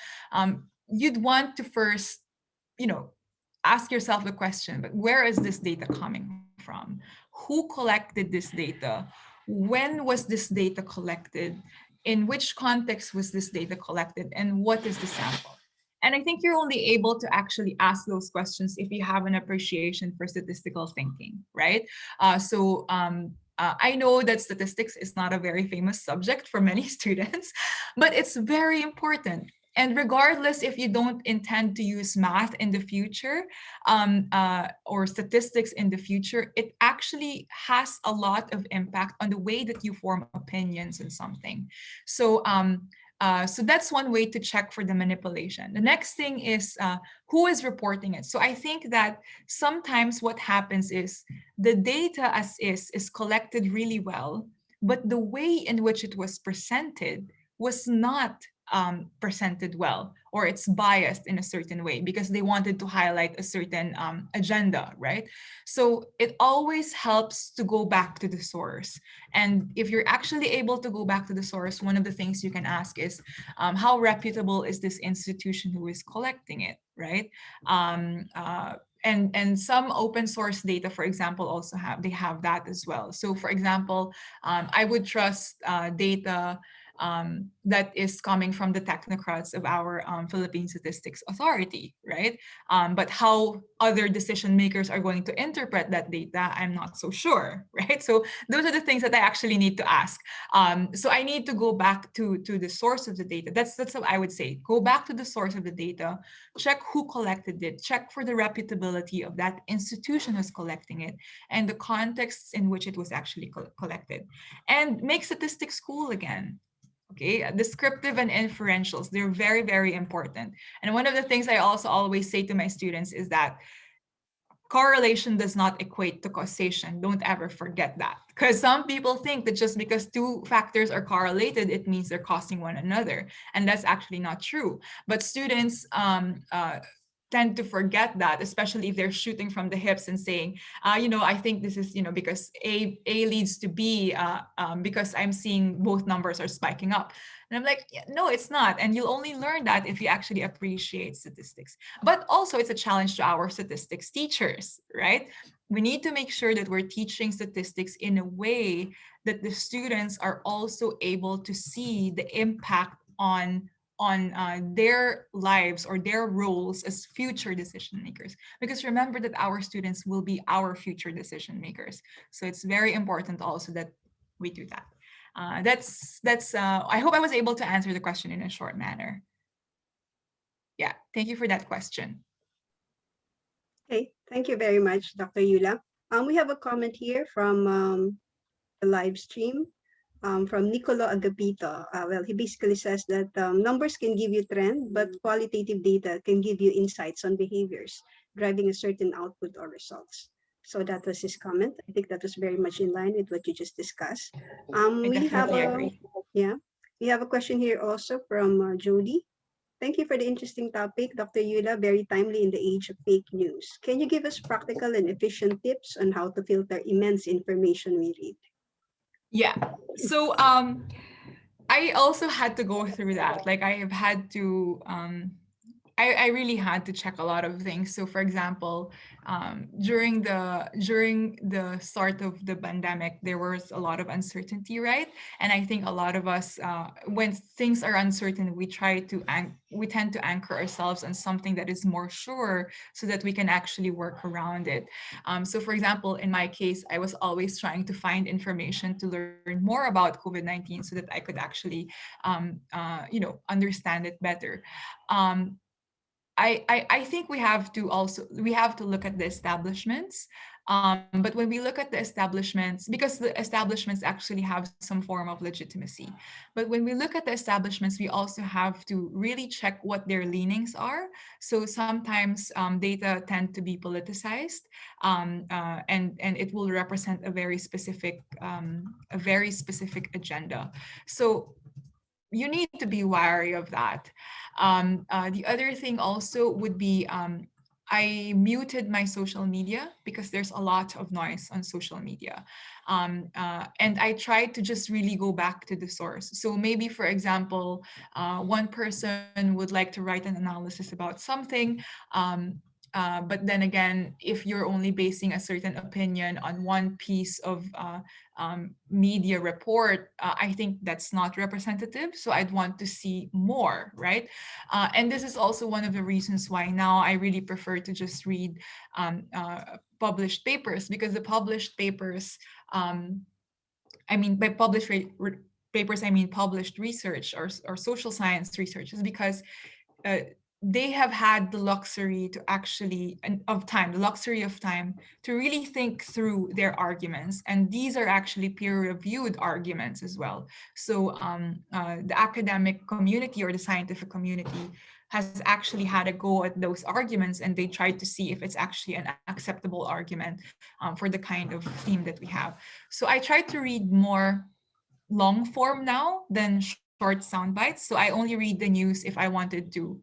S5: You'd want to first, you know, ask yourself the question, but where is this data coming from? Who collected this data? When was this data collected? In which context was this data collected? And what is the sample? And I think you're only able to actually ask those questions if you have an appreciation for statistical thinking, right? I know that statistics is not a very famous subject for many students, but it's very important. And regardless if you don't intend to use math in the future or statistics in the future, it actually has a lot of impact on the way that you form opinions on something. So that's one way to check for the manipulation. The next thing is who is reporting it. So I think that sometimes what happens is the data as is collected really well, but the way in which it was presented was not presented well, or it's biased in a certain way because they wanted to highlight a certain agenda, right? So it always helps to go back to the source. And if you're actually able to go back to the source, one of the things you can ask is how reputable is this institution who is collecting it, right? And some open source data, for example, also have that as well. So for example, I would trust data that is coming from the technocrats of our Philippine Statistics Authority, right? But how other decision makers are going to interpret that data, I'm not so sure, right? So those are the things that I actually need to ask. So I need to go back to the source of the data. That's what I would say. Go back to the source of the data, check who collected it, check for the reputability of that institution who's collecting it, and the contexts in which it was actually collected. And make statistics cool again. Okay, descriptive and inferentials, they're very, very important. And one of the things I also always say to my students is that correlation does not equate to causation. Don't ever forget that. Because some people think that just because two factors are correlated, it means they're causing one another. And that's actually not true. But students tend to forget that, especially if they're shooting from the hips and saying, I think this is, because A leads to B because I'm seeing both numbers are spiking up. And I'm like, yeah, no, it's not. And you'll only learn that if you actually appreciate statistics. But also it's a challenge to our statistics teachers, right? We need to make sure that we're teaching statistics in a way that the students are also able to see the impact on their lives or their roles as future decision makers. Because remember that our students will be our future decision makers. So it's very important also that we do that. I hope I was able to answer the question in a short manner. Yeah, thank you for that question.
S1: Okay, thank you very much, Dr. Yula. We have a comment here from the live stream from Nicolo Agapito. Well, he basically says that numbers can give you trend, but qualitative data can give you insights on behaviors driving a certain output or results. So that was his comment. I think that was very much in line with what you just discussed.
S5: I
S1: We have
S5: definitely
S1: a
S5: agree.
S1: we have a question here also from Jody. Thank you for the interesting topic, Dr. Yula, very timely in the age of fake news. Can you give us practical and efficient tips on how to filter immense information we read?
S5: Yeah. So I also had to go through that. Like I have had to I really had to check a lot of things. So, for example, during the start of the pandemic, there was a lot of uncertainty, right? And I think a lot of us, when things are uncertain, we tend to anchor ourselves on something that is more sure, so that we can actually work around it. So, for example, in my case, I was always trying to find information to learn more about COVID-19, so that I could actually, understand it better. Um, I think we have to look at the establishments. But when we look at the establishments, because the establishments actually have some form of legitimacy, but when we look at the establishments, we also have to really check what their leanings are. So sometimes data tend to be politicized, and it will represent a very specific agenda. So you need to be wary of that. The other thing also would be, I muted my social media because there's a lot of noise on social media. And I tried to just really go back to the source. So maybe, for example, one person would like to write an analysis about something. But then again, if you're only basing a certain opinion on one piece of media report, I think that's not representative. So I'd want to see more, right? And this is also one of the reasons why now I really prefer to just read published papers, because the published papers, I mean, by papers, I mean published research, or social science research, is because uh, they have had the luxury to actually the luxury of time to really think through their arguments, and these are actually peer-reviewed arguments as well. So the academic community or the scientific community has actually had a go at those arguments, and they tried to see if it's actually an acceptable argument for the kind of theme that we have. So I try to read more long form now than short sound bites. So I only read the news if I wanted to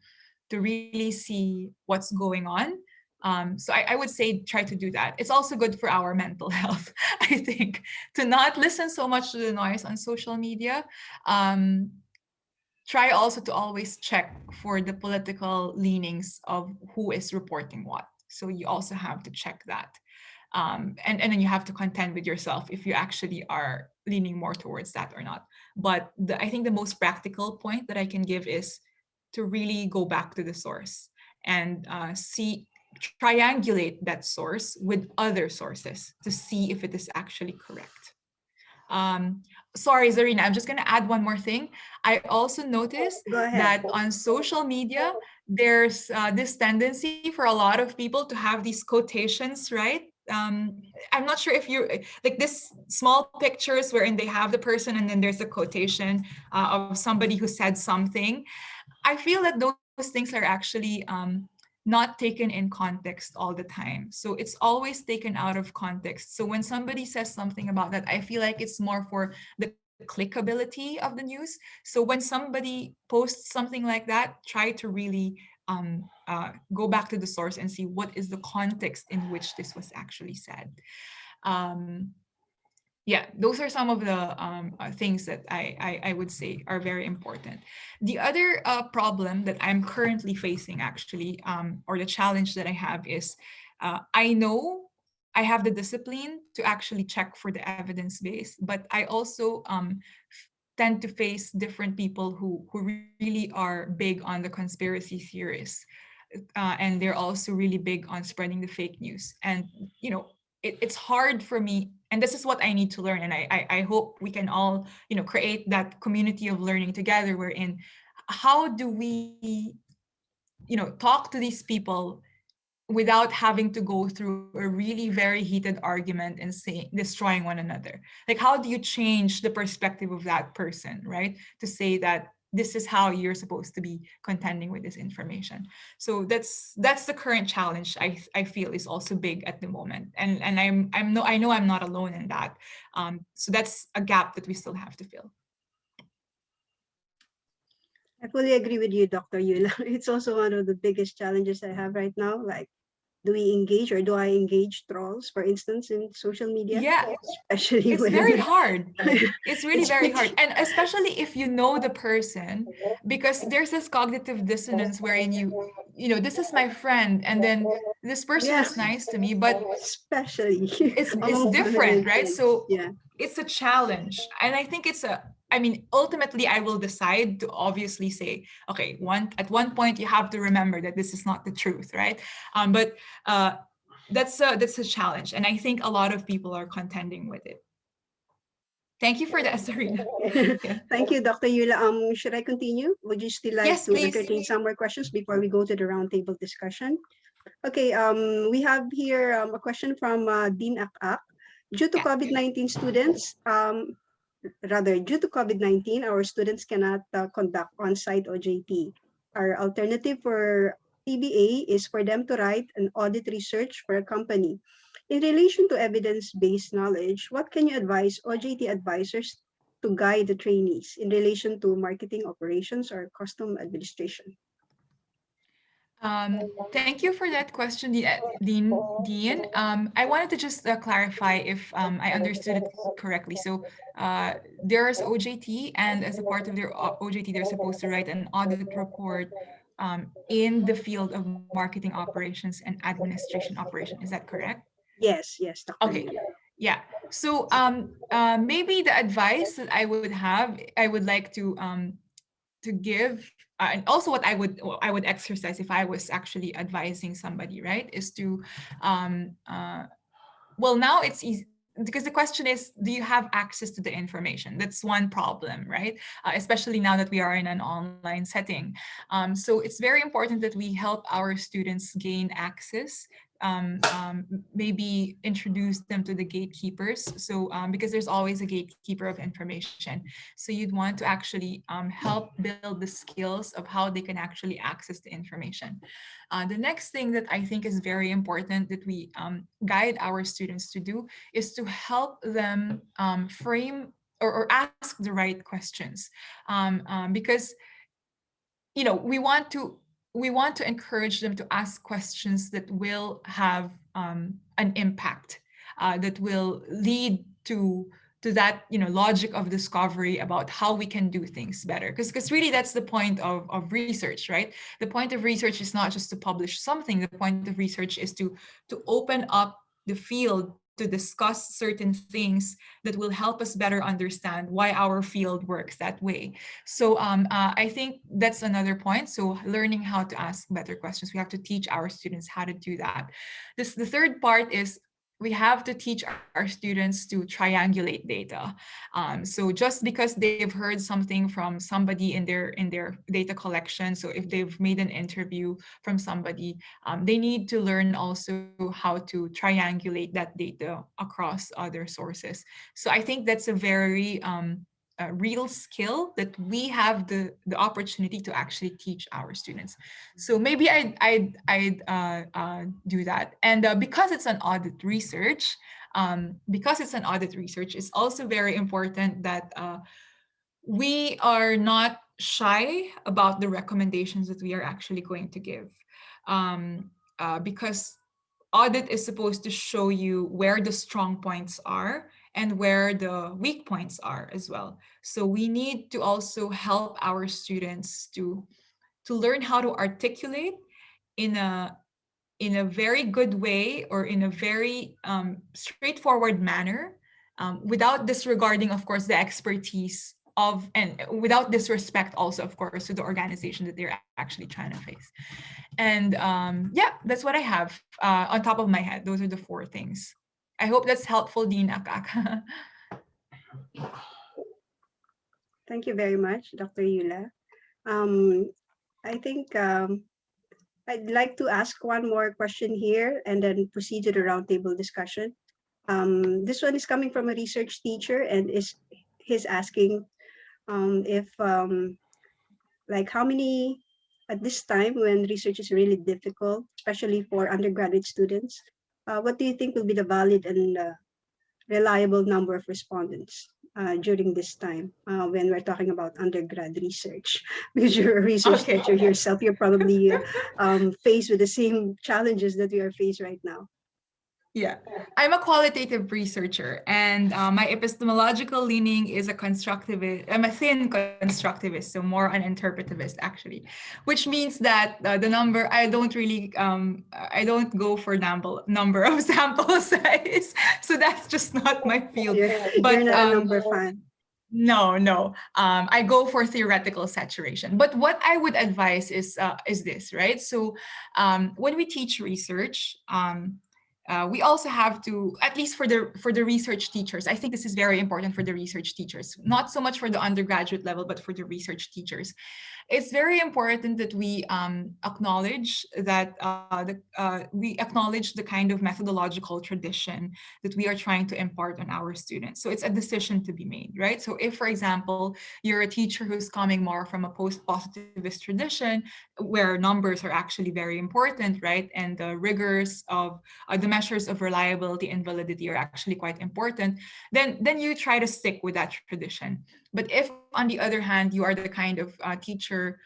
S5: really see what's going on. So I would say try to do that. It's also good for our mental health, I think, to not listen so much to the noise on social media. Um, Try also to always check for the political leanings of who is reporting what. So you also have to check that. And then you have to contend with yourself if you actually are leaning more towards that or not. But I think the most practical point that I can give is to really go back to the source and triangulate that source with other sources to see if it is actually correct. Um, Sorry, Zarina, I'm just going to add one more thing. I also noticed
S1: Go ahead.
S5: that on social media, there's this tendency for a lot of people to have these quotations, right? I'm not sure if you like this small pictures wherein they have the person and then there's a quotation of somebody who said something. I feel that those things are actually not taken in context all the time. So it's always taken out of context. So when somebody says something about that, I feel like it's more for the clickability of the news. So when somebody posts something like that, try to really go back to the source and see what is the context in which this was actually said. Um, yeah, those are some of the things that I would say are very important. The other problem that I'm currently facing, actually, or the challenge that I have is I know I have the discipline to actually check for the evidence base, but I also tend to face different people who really are big on the conspiracy theories, and they're also really big on spreading the fake news. And it's hard for me, and this is what I need to learn, and I hope we can all create that community of learning together, wherein how do we talk to these people without having to go through a really very heated argument and destroying one another. Like, how do you change the perspective of that person, right? To say that this is how you're supposed to be contending with this information. So that's the current challenge I feel is also big at the moment. And I know I'm not alone in that. So that's a gap that we still have to fill.
S1: I fully agree with you, Dr. Yula. It's also one of the biggest challenges I have right now. Like, do we engage or do I engage trolls, for instance, in social media?
S5: Yeah,
S1: Especially
S5: it's
S1: when
S5: very hard. It's really
S1: it's
S5: very hard.
S1: pretty,
S5: And especially if you know the person, because there's this cognitive dissonance wherein this is my friend, and then this person
S1: yeah,
S5: is nice to me, but
S1: especially
S5: it's
S1: among
S5: different,
S1: online
S5: right?
S1: friends.
S5: So
S1: Yeah.
S5: it's a challenge. And I think I mean, ultimately I will decide to obviously say, okay, at one point you have to remember that this is not the truth, right? But that's a challenge. And I think a lot of people are contending with it. Thank you for that, Serena. Yeah.
S1: Thank you, Dr. Yula. Should I continue? Would you still like
S5: Yes,
S1: to
S5: please.
S1: entertain some more questions before we go to the roundtable discussion? Okay, we have here a question from Dean Akak. Due to
S5: Yeah.
S1: COVID-19 students, due to COVID-19, our students cannot conduct on-site OJT. Our alternative for TBA is for them to write an audit research for a company. In relation to evidence-based knowledge, what can you advise OJT advisors to guide the trainees in relation to marketing operations or custom administration?
S5: Thank you for that question, Dean. I wanted to just clarify if I understood it correctly. So there's OJT, and as a part of their OJT, they're supposed to write an audit report in the field of marketing operations and administration operation. Is that correct?
S1: Yes, Dr.
S5: Okay.
S1: Yula.
S5: Yeah. So maybe the advice that I would have, I would like to give, and also what I would exercise if I was actually advising somebody, right, is to well, now it's easy because the question is, do you have access to the information? That's one problem, right? Especially now that we are in an online setting. So it's very important that we help our students gain access, maybe introduce them to the gatekeepers. So because there's always a gatekeeper of information. So you'd want to actually help build the skills of how they can actually access the information. The next thing that I think is very important that we guide our students to do is to help them frame or ask the right questions, because we want to encourage them to ask questions that will have an impact, that will lead to that logic of discovery about how we can do things better, because really that's the point of research, right? The point of research is not just to publish something. The point of research is to open up the field to discuss certain things that will help us better understand why our field works that way. So I think that's another point. So learning how to ask better questions, we have to teach our students how to do that. The third part is we have to teach our students to triangulate data. So just because they've heard something from somebody in their data collection, so if they've made an interview from somebody, they need to learn also how to triangulate that data across other sources. So I think that's a very real skill that we have the opportunity to actually teach our students. So maybe I'd do that. And because it's an audit research, it's also very important that we are not shy about the recommendations that we are actually going to give, because audit is supposed to show you where the strong points are and where the weak points are as well. So we need to also help our students to learn how to articulate in a very good way, or in a very straightforward manner, without disregarding, of course, the expertise of, and without disrespect also, of course, to the organization that they're actually trying to face. And yeah, that's what I have on top of my head. Those are the four things. I hope that's helpful, Dean Akak.
S1: Thank you very much, Dr. Yula. Um, I think I'd like to ask one more question here and then proceed to the roundtable discussion. This one is coming from a research teacher and he's asking if like how many at this time when research is really difficult, especially for undergraduate students, what do you think will be the valid and reliable number of respondents? during this time when we're talking about undergrad research. Because you're a research
S5: Okay.
S1: teacher yourself, you're probably faced with the same challenges that we are faced right now.
S5: Yeah, I'm a qualitative researcher, and my epistemological leaning is a constructivist. I'm a thin constructivist, so more an interpretivist actually, which means that the number I don't go for number of sample size, so that's just not my field.
S1: You're
S5: But
S1: not a number fan.
S5: no, no. I go for theoretical saturation. But what I would advise is this, right? So when we teach research, we also have to, at least for the research teachers. I think this is very important for the research teachers, not so much for the undergraduate level, but for the research teachers. It's very important that we acknowledge that we acknowledge the kind of methodological tradition that we are trying to impart on our students. So it's a decision to be made, right? So if, for example, you're a teacher who's coming more from a post-positivist tradition where numbers are actually very important, right? And the rigors of the measures of reliability and validity are actually quite important, then you try to stick with that tradition. But if, on the other hand, you are the kind of teacher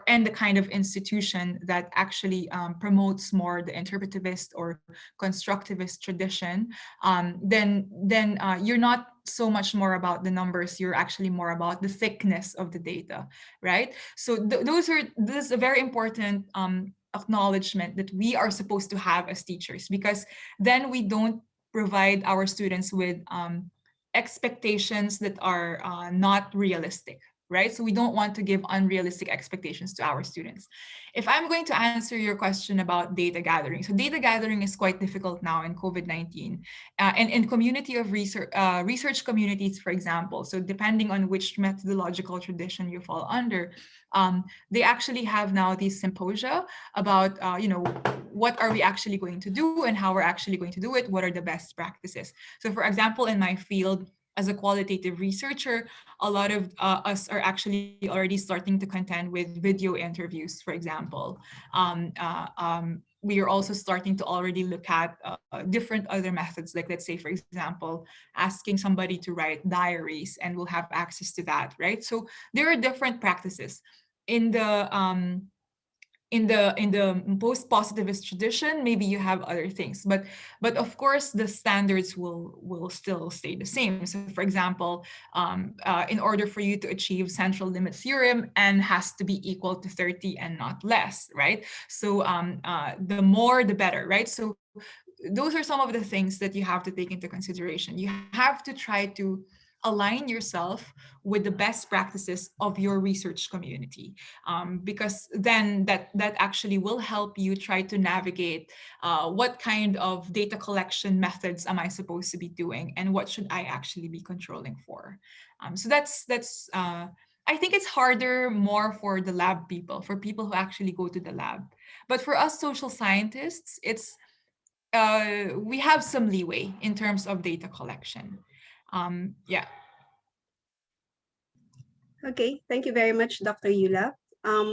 S5: and the kind of institution that actually promotes more the interpretivist or constructivist tradition, then you're not so much more about the numbers. You're actually more about the thickness of the data, right? So this is a very important acknowledgement that we are supposed to have as teachers, because then we don't provide our students with expectations that are not realistic, right? So we don't want to give unrealistic expectations to our students. If I'm going to answer your question about data gathering, so data gathering is quite difficult now in COVID-19, and in community of research communities, for example. So depending on which methodological tradition you fall under, they actually have now these symposia about, what are we actually going to do and how we're actually going to do it? What are the best practices? So for example, in my field, as a qualitative researcher, a lot of us are actually already starting to contend with video interviews, for example. We are also starting to already look at different other methods, like, let's say, for example, asking somebody to write diaries, and we'll have access to that, right? So there are different practices in the post-positivist tradition. Maybe you have other things, but of course the standards will still stay the same. So for example, in order for you to achieve central limit theorem, n has to be equal to 30 and not less, right? So the more the better, right? So those are some of the things that you have to take into consideration. You have to try to align yourself with the best practices of your research community, because then that actually will help you try to navigate what kind of data collection methods am I supposed to be doing, and what should I actually be controlling for. So that's I think it's harder more for the lab people, for people who actually go to the lab. But for us social scientists, we have some leeway in terms of data collection. Yeah.
S1: Okay, thank you very much, Dr. Yula.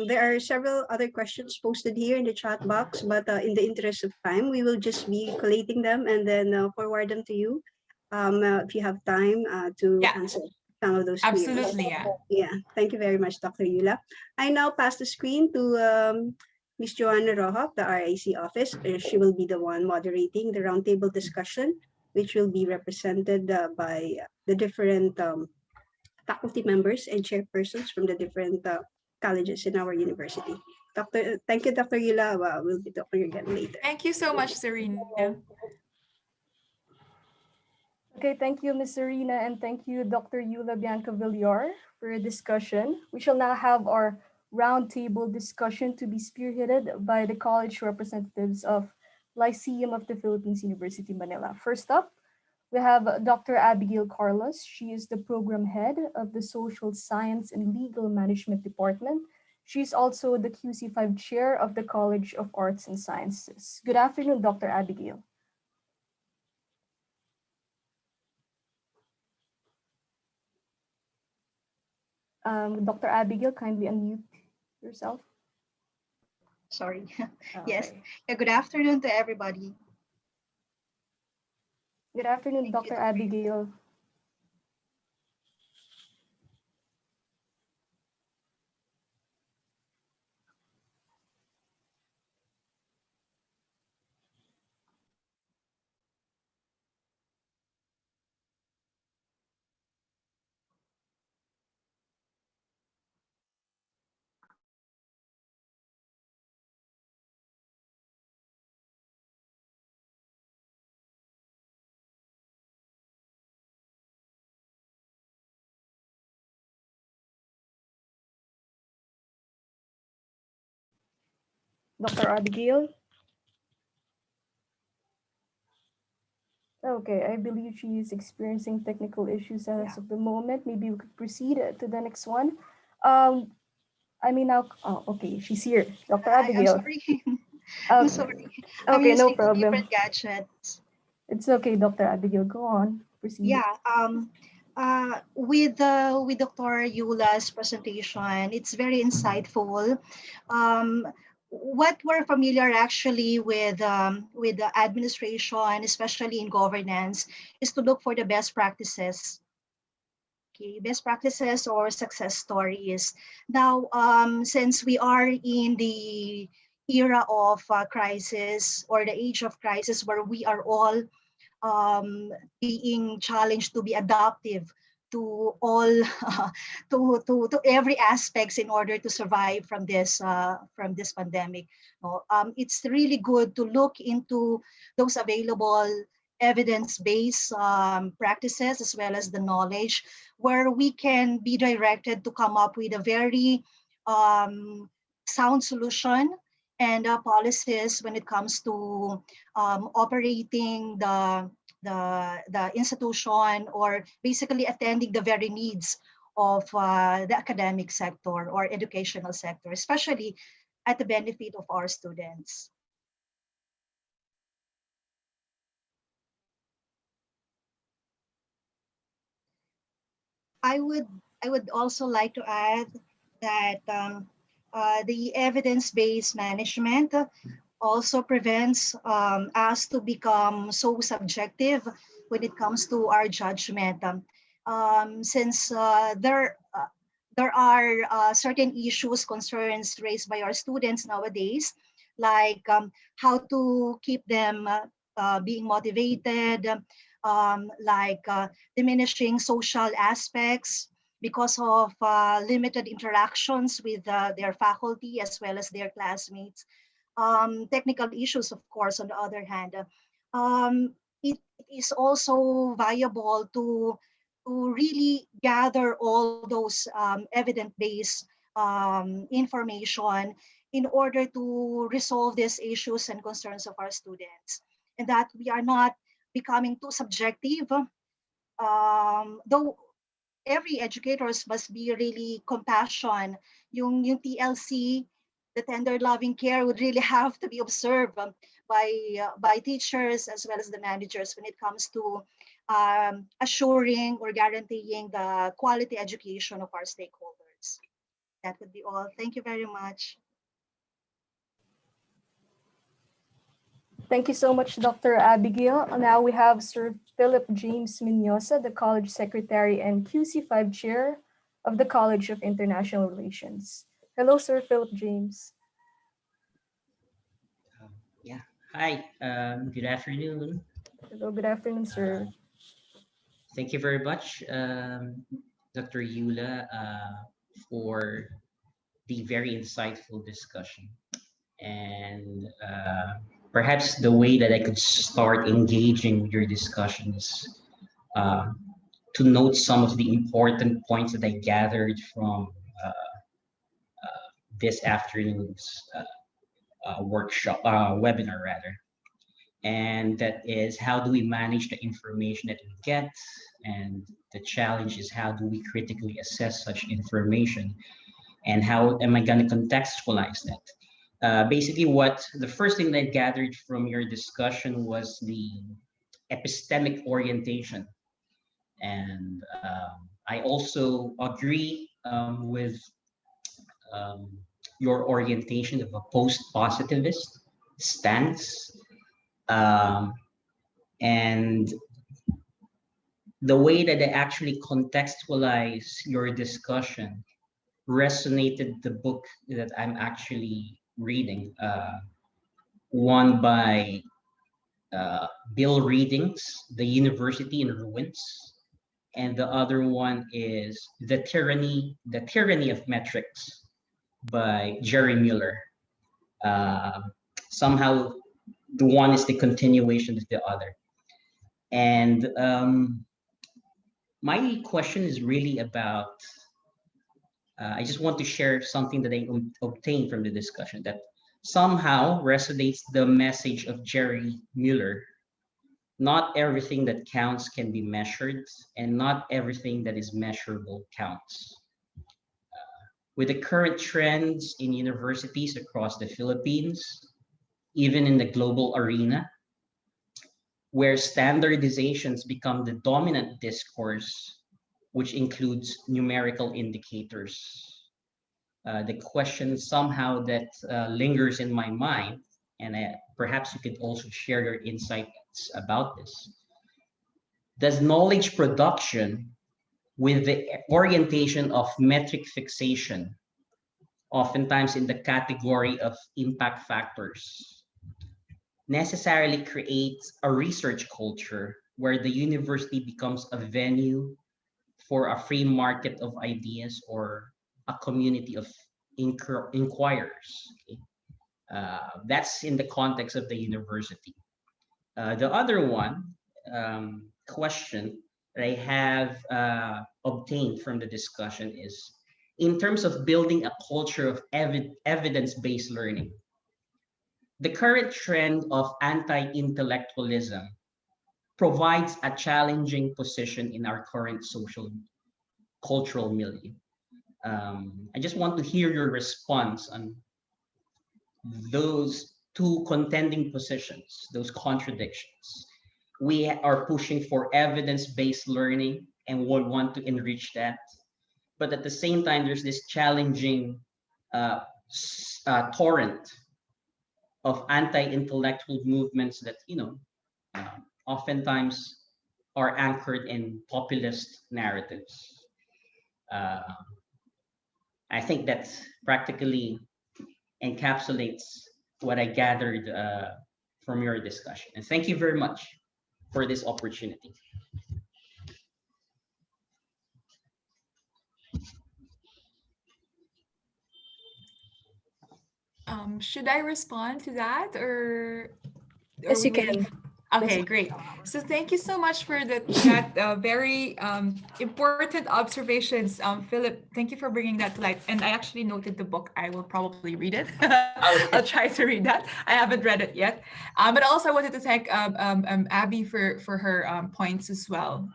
S1: There are several other questions posted here in the chat box, but in the interest of time, we will just be collating them and then forward them to you if you have time to
S5: Yeah.
S1: answer some of those queries.
S5: Absolutely, yeah.
S1: Yeah, thank you very much, Dr. Yula. I now pass the screen to Ms. Joanna Rojo, the RIC office. She will be the one moderating the roundtable discussion, which will be represented by the different faculty members and chairpersons from the different colleges in our university. Thank you, Dr. Yula. We'll be talking again later.
S5: Thank you so much, Serena.
S6: Okay, thank you, Ms. Serena, and thank you, Dr. Yula Bianca Villar, for your discussion. We shall now have our roundtable discussion to be spearheaded by the college representatives of Lyceum of the Philippines, University, Manila. First up, we have Dr. Abigail Carlos. She is the program head of the Social Science and Legal Management Department. She's also the QC5 chair of the College of Arts and Sciences. Good afternoon, Dr. Abigail. Dr. Abigail, kindly unmute yourself.
S7: Sorry.
S6: Oh,
S7: Yes.
S6: okay.
S7: Yeah, good afternoon to everybody.
S6: Good afternoon,
S7: Thank you,
S6: Dr.
S7: Dr.
S6: Abigail. Dr. Abigail? Okay, I believe she is experiencing technical issues as of the moment. Maybe we could proceed to the next one. Um, I mean now, oh, okay, she's here. Dr.
S7: I'm
S6: Abigail.
S7: sorry. I'm
S6: Okay,
S7: sorry. I'm
S6: okay, no
S7: using
S6: problem.
S7: different gadgets.
S6: It's okay, Dr. Abigail. Go on. Proceed.
S7: Yeah. With Dr. Eula's presentation, it's very insightful. Um, what we're familiar actually with the administration, especially in governance, is to look for the best practices. Okay, best practices or success stories. Now, since we are in the era of crisis or the age of crisis where we are all being challenged to be adaptive to all to every aspects in order to survive from this pandemic. It's really good to look into those available evidence-based practices as well as the knowledge where we can be directed to come up with a very um, sound solution and policies when it comes to operating the institution or basically attending the very needs of the academic sector or educational sector, especially at the benefit of our students. I would I would also like to add that the evidence-based management also prevents us to become so subjective when it comes to our judgment. Since there are certain issues, concerns raised by our students nowadays, like how to keep them being motivated, like diminishing social aspects because of limited interactions with their faculty as well as their classmates. Technical issues, of course, on the other hand. It is also viable to really gather all those evidence-based information in order to resolve these issues and concerns of our students, and that we are not becoming too subjective, though every educators must be really compassion. Yung TLC, the tender loving care, would really have to be observed by teachers as well as the managers when it comes to assuring or guaranteeing the quality education of our stakeholders. That would be all. Thank you very much.
S6: Thank you so much, Dr. Abigail. Now we have Sir Philip James Minyosa, the College Secretary and QC5 Chair of the College of International Relations. Hello, Sir Philip James.
S8: Yeah. Hi. Good afternoon.
S6: Hello, good afternoon, sir.
S8: Thank you very much, Dr. Yula, for the very insightful discussion. And perhaps the way that I could start engaging your discussions uh, to note some of the important points that I gathered from this afternoon's workshop, webinar rather. And that is how do we manage the information that we get, and the challenge is how do we critically assess such information, and how am I going to contextualize that. Basically, what the first thing that I gathered from your discussion was the epistemic orientation, and I also agree with um, your orientation of a post-positivist stance, um, and the way that I actually contextualize your discussion resonated the book that I'm actually reading, one by uh, Bill Readings, The University in Ruins, and the other one is The Tyranny of Metrics by Jerry Mueller. Uh, Somehow, the one is the continuation of the other. And my question is really about I just want to share something that I obtained from the discussion, that somehow resonates the message of Jerry Mueller. Not everything that counts can be measured, and not everything that is measurable counts. With the current trends in universities across the Philippines, even in the global arena, where standardizations become the dominant discourse, which includes numerical indicators. The question somehow that lingers in my mind, and perhaps you could also share your insights about this. Does knowledge production with the orientation of metric fixation, oftentimes in the category of impact factors, necessarily creates a research culture where the university becomes a venue for a free market of ideas or a community of inquirers? Okay? That's in the context of the university. The other one question that I have obtained from the discussion is in terms of building a culture of evidence-based learning. The current trend of anti-intellectualism provides a challenging position in our current social cultural milieu. I just want to hear your response on those two contending positions, those contradictions. We are pushing for evidence-based learning and we want to enrich that. But at the same time, there's this challenging torrent of anti-intellectual movements that, oftentimes are anchored in populist narratives. I think that practically encapsulates what I gathered from your discussion. And thank you very much for this opportunity.
S5: Should I respond to that or
S6: Yes,
S5: we
S6: you can.
S5: waiting? Okay, great. So thank you so much for that very important observations, Philip. Thank you for bringing that to light. And I actually noted the book. I will probably read it. I'll try to read that. I haven't read it yet. But also I wanted to thank Abby for her points as well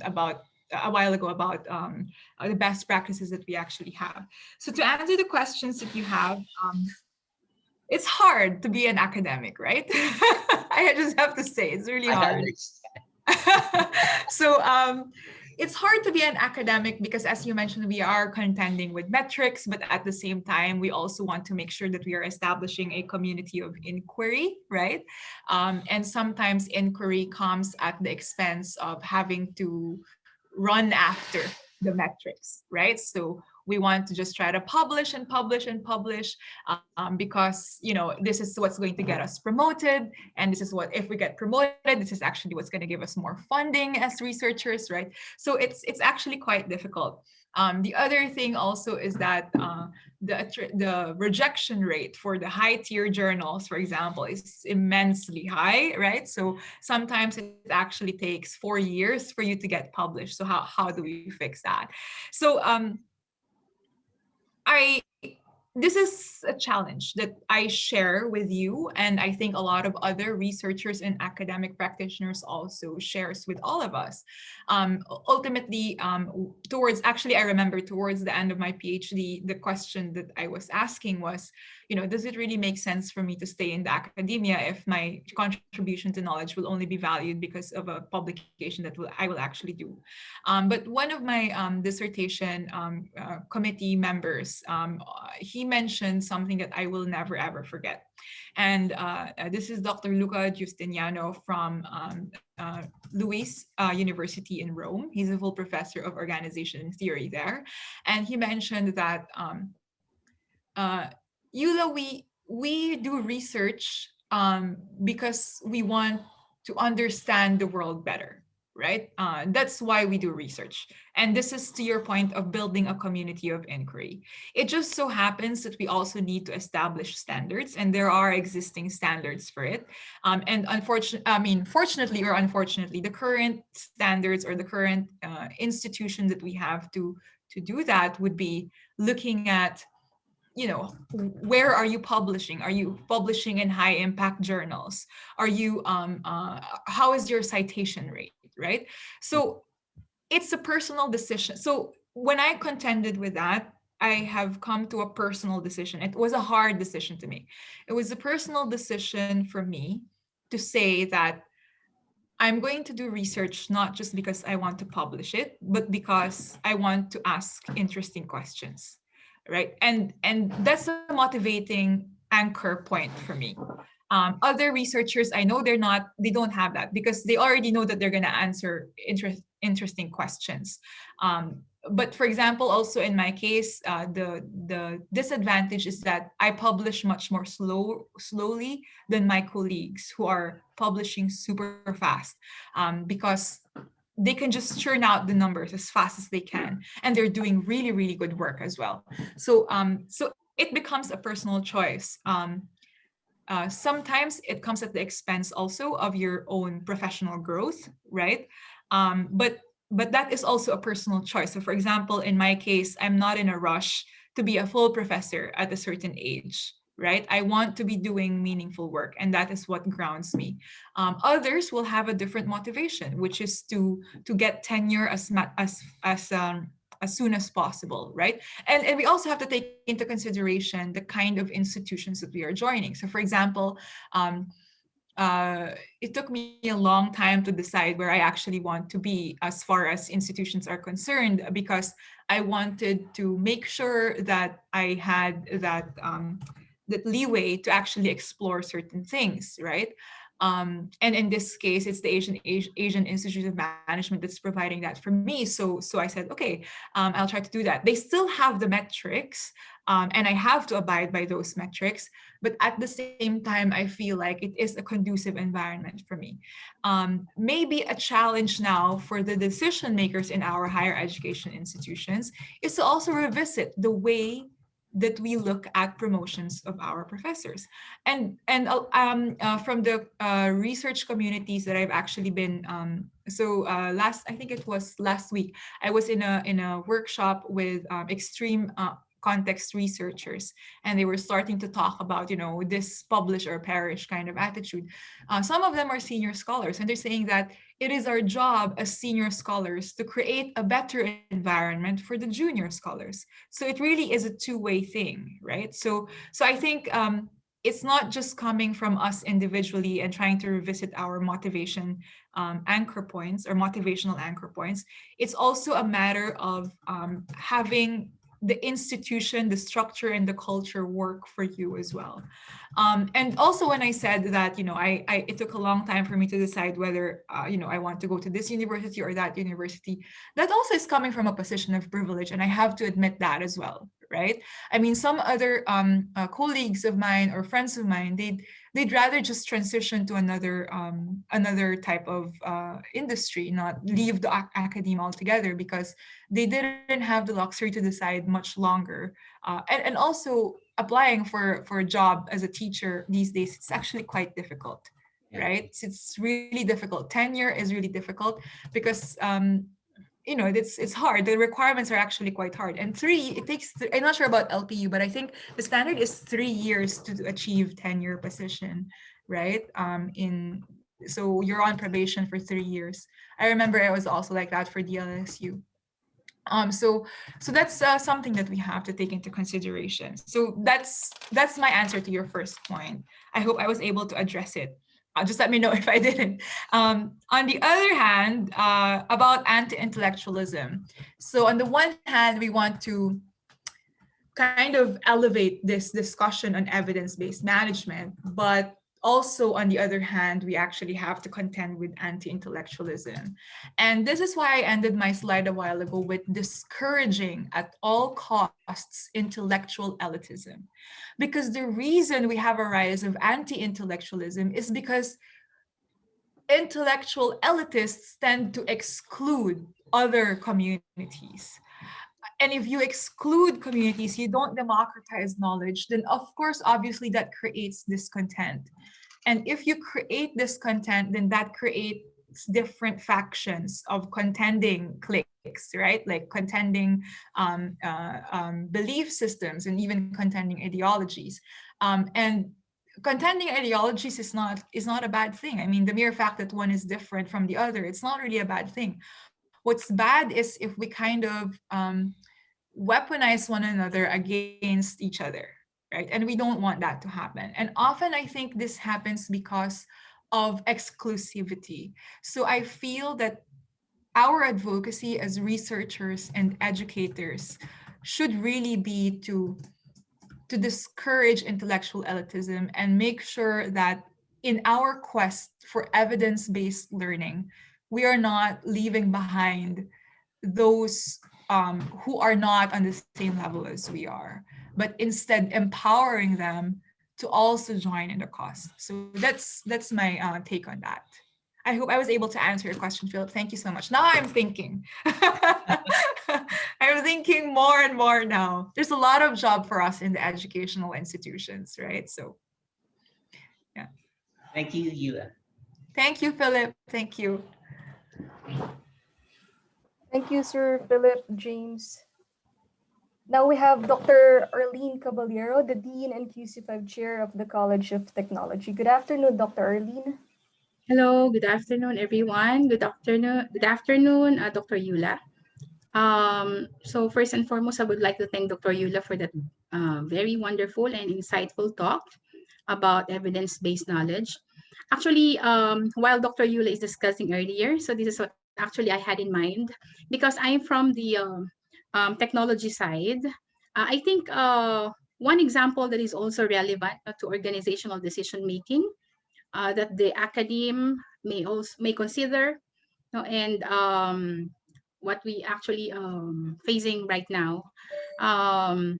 S5: about a while ago about the best practices that we actually have. So to answer the questions that you have, it's hard to be an academic, right? I just have to say, it's really hard. So it's hard to be an academic because, as you mentioned, we are contending with metrics, but at the same time, we also want to make sure that we are establishing a community of inquiry, right? And sometimes inquiry comes at the expense of having to run after the metrics, right? So we want to just try to publish and publish and publish because this is what's going to get us promoted, and this is what, if we get promoted, this is actually what's going to give us more funding as researchers, right? So it's actually quite difficult. The other thing also is that the rejection rate for the high tier journals, for example, is immensely high, right? So sometimes it actually takes 4 years for you to get published. So how do we fix that? So this is a challenge that I share with you, and I think a lot of other researchers and academic practitioners also shares with all of us. Ultimately, I remember towards the end of my PhD, the question that I was asking was, does it really make sense for me to stay in the academia if my contribution to knowledge will only be valued because of a publication that I will actually do? But one of my dissertation committee members, he mentioned something that I will never ever forget. And this is Dr. Luca Giustiniano from Luis University in Rome. He's a full professor of organization theory there. And he mentioned that EULA, we do research because we want to understand the world better, right? That's why we do research. And this is to your point of building a community of inquiry. It just so happens that we also need to establish standards, and there are existing standards for it. And fortunately or unfortunately, the current standards or the current institution that we have to do that would be looking at where are you publishing? Are you publishing in high impact journals? Are you how is your citation rate, right? So it's a personal decision. So when I contended with that, I have come to a personal decision. It was a hard decision to make. It was a personal decision for me to say that I'm going to do research not just because I want to publish it, but because I want to ask interesting questions, right? And that's a motivating anchor point for me. Other researchers, I know they don't have that because they already know that they're going to answer interesting questions. But for example, also in my case, the disadvantage is that I publish much more slowly than my colleagues who are publishing super fast, because they can just churn out the numbers as fast as they can, and they're doing really, really good work as well. So it becomes a personal choice. Sometimes it comes at the expense also of your own professional growth, right? But that is also a personal choice. So for example, in my case, I'm not in a rush to be a full professor at a certain age, right? I want to be doing meaningful work, and that is what grounds me. Others will have a different motivation, which is to get tenure as soon as possible, right? And we also have to take into consideration the kind of institutions that we are joining. So for example, it took me a long time to decide where I actually want to be as far as institutions are concerned, because I wanted to make sure that I had that leeway to actually explore certain things, right? And in this case, it's the Asian Institute of Management that's providing that for me. So I said, okay, I'll try to do that. They still have the metrics, and I have to abide by those metrics. But at the same time, I feel like it is a conducive environment for me. Maybe a challenge now for the decision makers in our higher education institutions is to also revisit the way that we look at promotions of our professors. And from the research communities that I've actually been, I think it was last week, I was in a workshop with extreme context researchers, and they were starting to talk about this publish or perish kind of attitude. Some of them are senior scholars, and they're saying that it is our job as senior scholars to create a better environment for the junior scholars. So it really is a two-way thing, right? So I think it's not just coming from us individually and trying to revisit our motivation anchor points or motivational anchor points. It's also a matter of having the institution, the structure, and the culture work for you as well. And also, when I said that, it took a long time for me to decide whether, I want to go to this university or that university. That also is coming from a position of privilege, and I have to admit that as well, right? I mean, some other colleagues of mine or friends of mine, they'd rather just transition to another type of industry, not leave the academe altogether, because they didn't have the luxury to decide much longer. And also applying for a job as a teacher these days, it's actually quite difficult,
S8: Yeah.
S5: right? It's really difficult. Tenure is really difficult because it's hard. The requirements are actually quite hard. And it takes, I'm not sure about LPU, but I think the standard is 3 years to achieve tenure position, right? So you're on probation for 3 years. I remember it was also like that for DLSU. So that's something that we have to take into consideration. So that's my answer to your first point. I hope I was able to address it. Just let me know if I didn't. On the other hand, about anti-intellectualism. So on the one hand, we want to kind of elevate this discussion on evidence-based management, but also on the other hand, we actually have to contend with anti-intellectualism. And this is why I ended my slide a while ago with discouraging at all costs intellectual elitism. Because the reason we have a rise of anti-intellectualism is because intellectual elitists tend to exclude other communities. And if you exclude communities, you don't democratize knowledge, then of course, obviously that creates discontent. And if you create discontent, then that creates different factions of contending cliques. politics, right? Like contending belief systems and even contending ideologies. And contending ideologies is not a bad thing. I mean, the mere fact that one is different from the other, it's not really a bad thing. What's bad is if we kind of weaponize one another against each other, right? And we don't want that to happen. And often I think this happens because of exclusivity. So I feel that our advocacy as researchers and educators should really be to discourage intellectual elitism and make sure that in our quest for evidence-based learning, we are not leaving behind those who are not on the same level as we are, but instead empowering them to also join in the cause. So that's my take on that. I hope I was able to answer your question, Philip. Thank you so much. Now I'm thinking. I'm thinking more and more now. There's a lot of job for us in the educational institutions, right? So, yeah.
S8: Thank you, Yula.
S5: Thank you, Philip. Thank you.
S6: Thank you, Sir Philip James. Now we have Dr. Arlene Caballero, the Dean and QC5 Chair of the College of Technology. Good afternoon, Dr. Arlene.
S2: Hello, good afternoon, everyone. Good afternoon, Dr. Yula. So first and foremost, I would like to thank Dr. Yula for that very wonderful and insightful talk about evidence-based knowledge. Actually, while Dr. Yula is discussing earlier, so this is what actually I had in mind, because I'm from the technology side. I think one example that is also relevant to organizational decision making that the academe may consider, and what we actually facing right now um,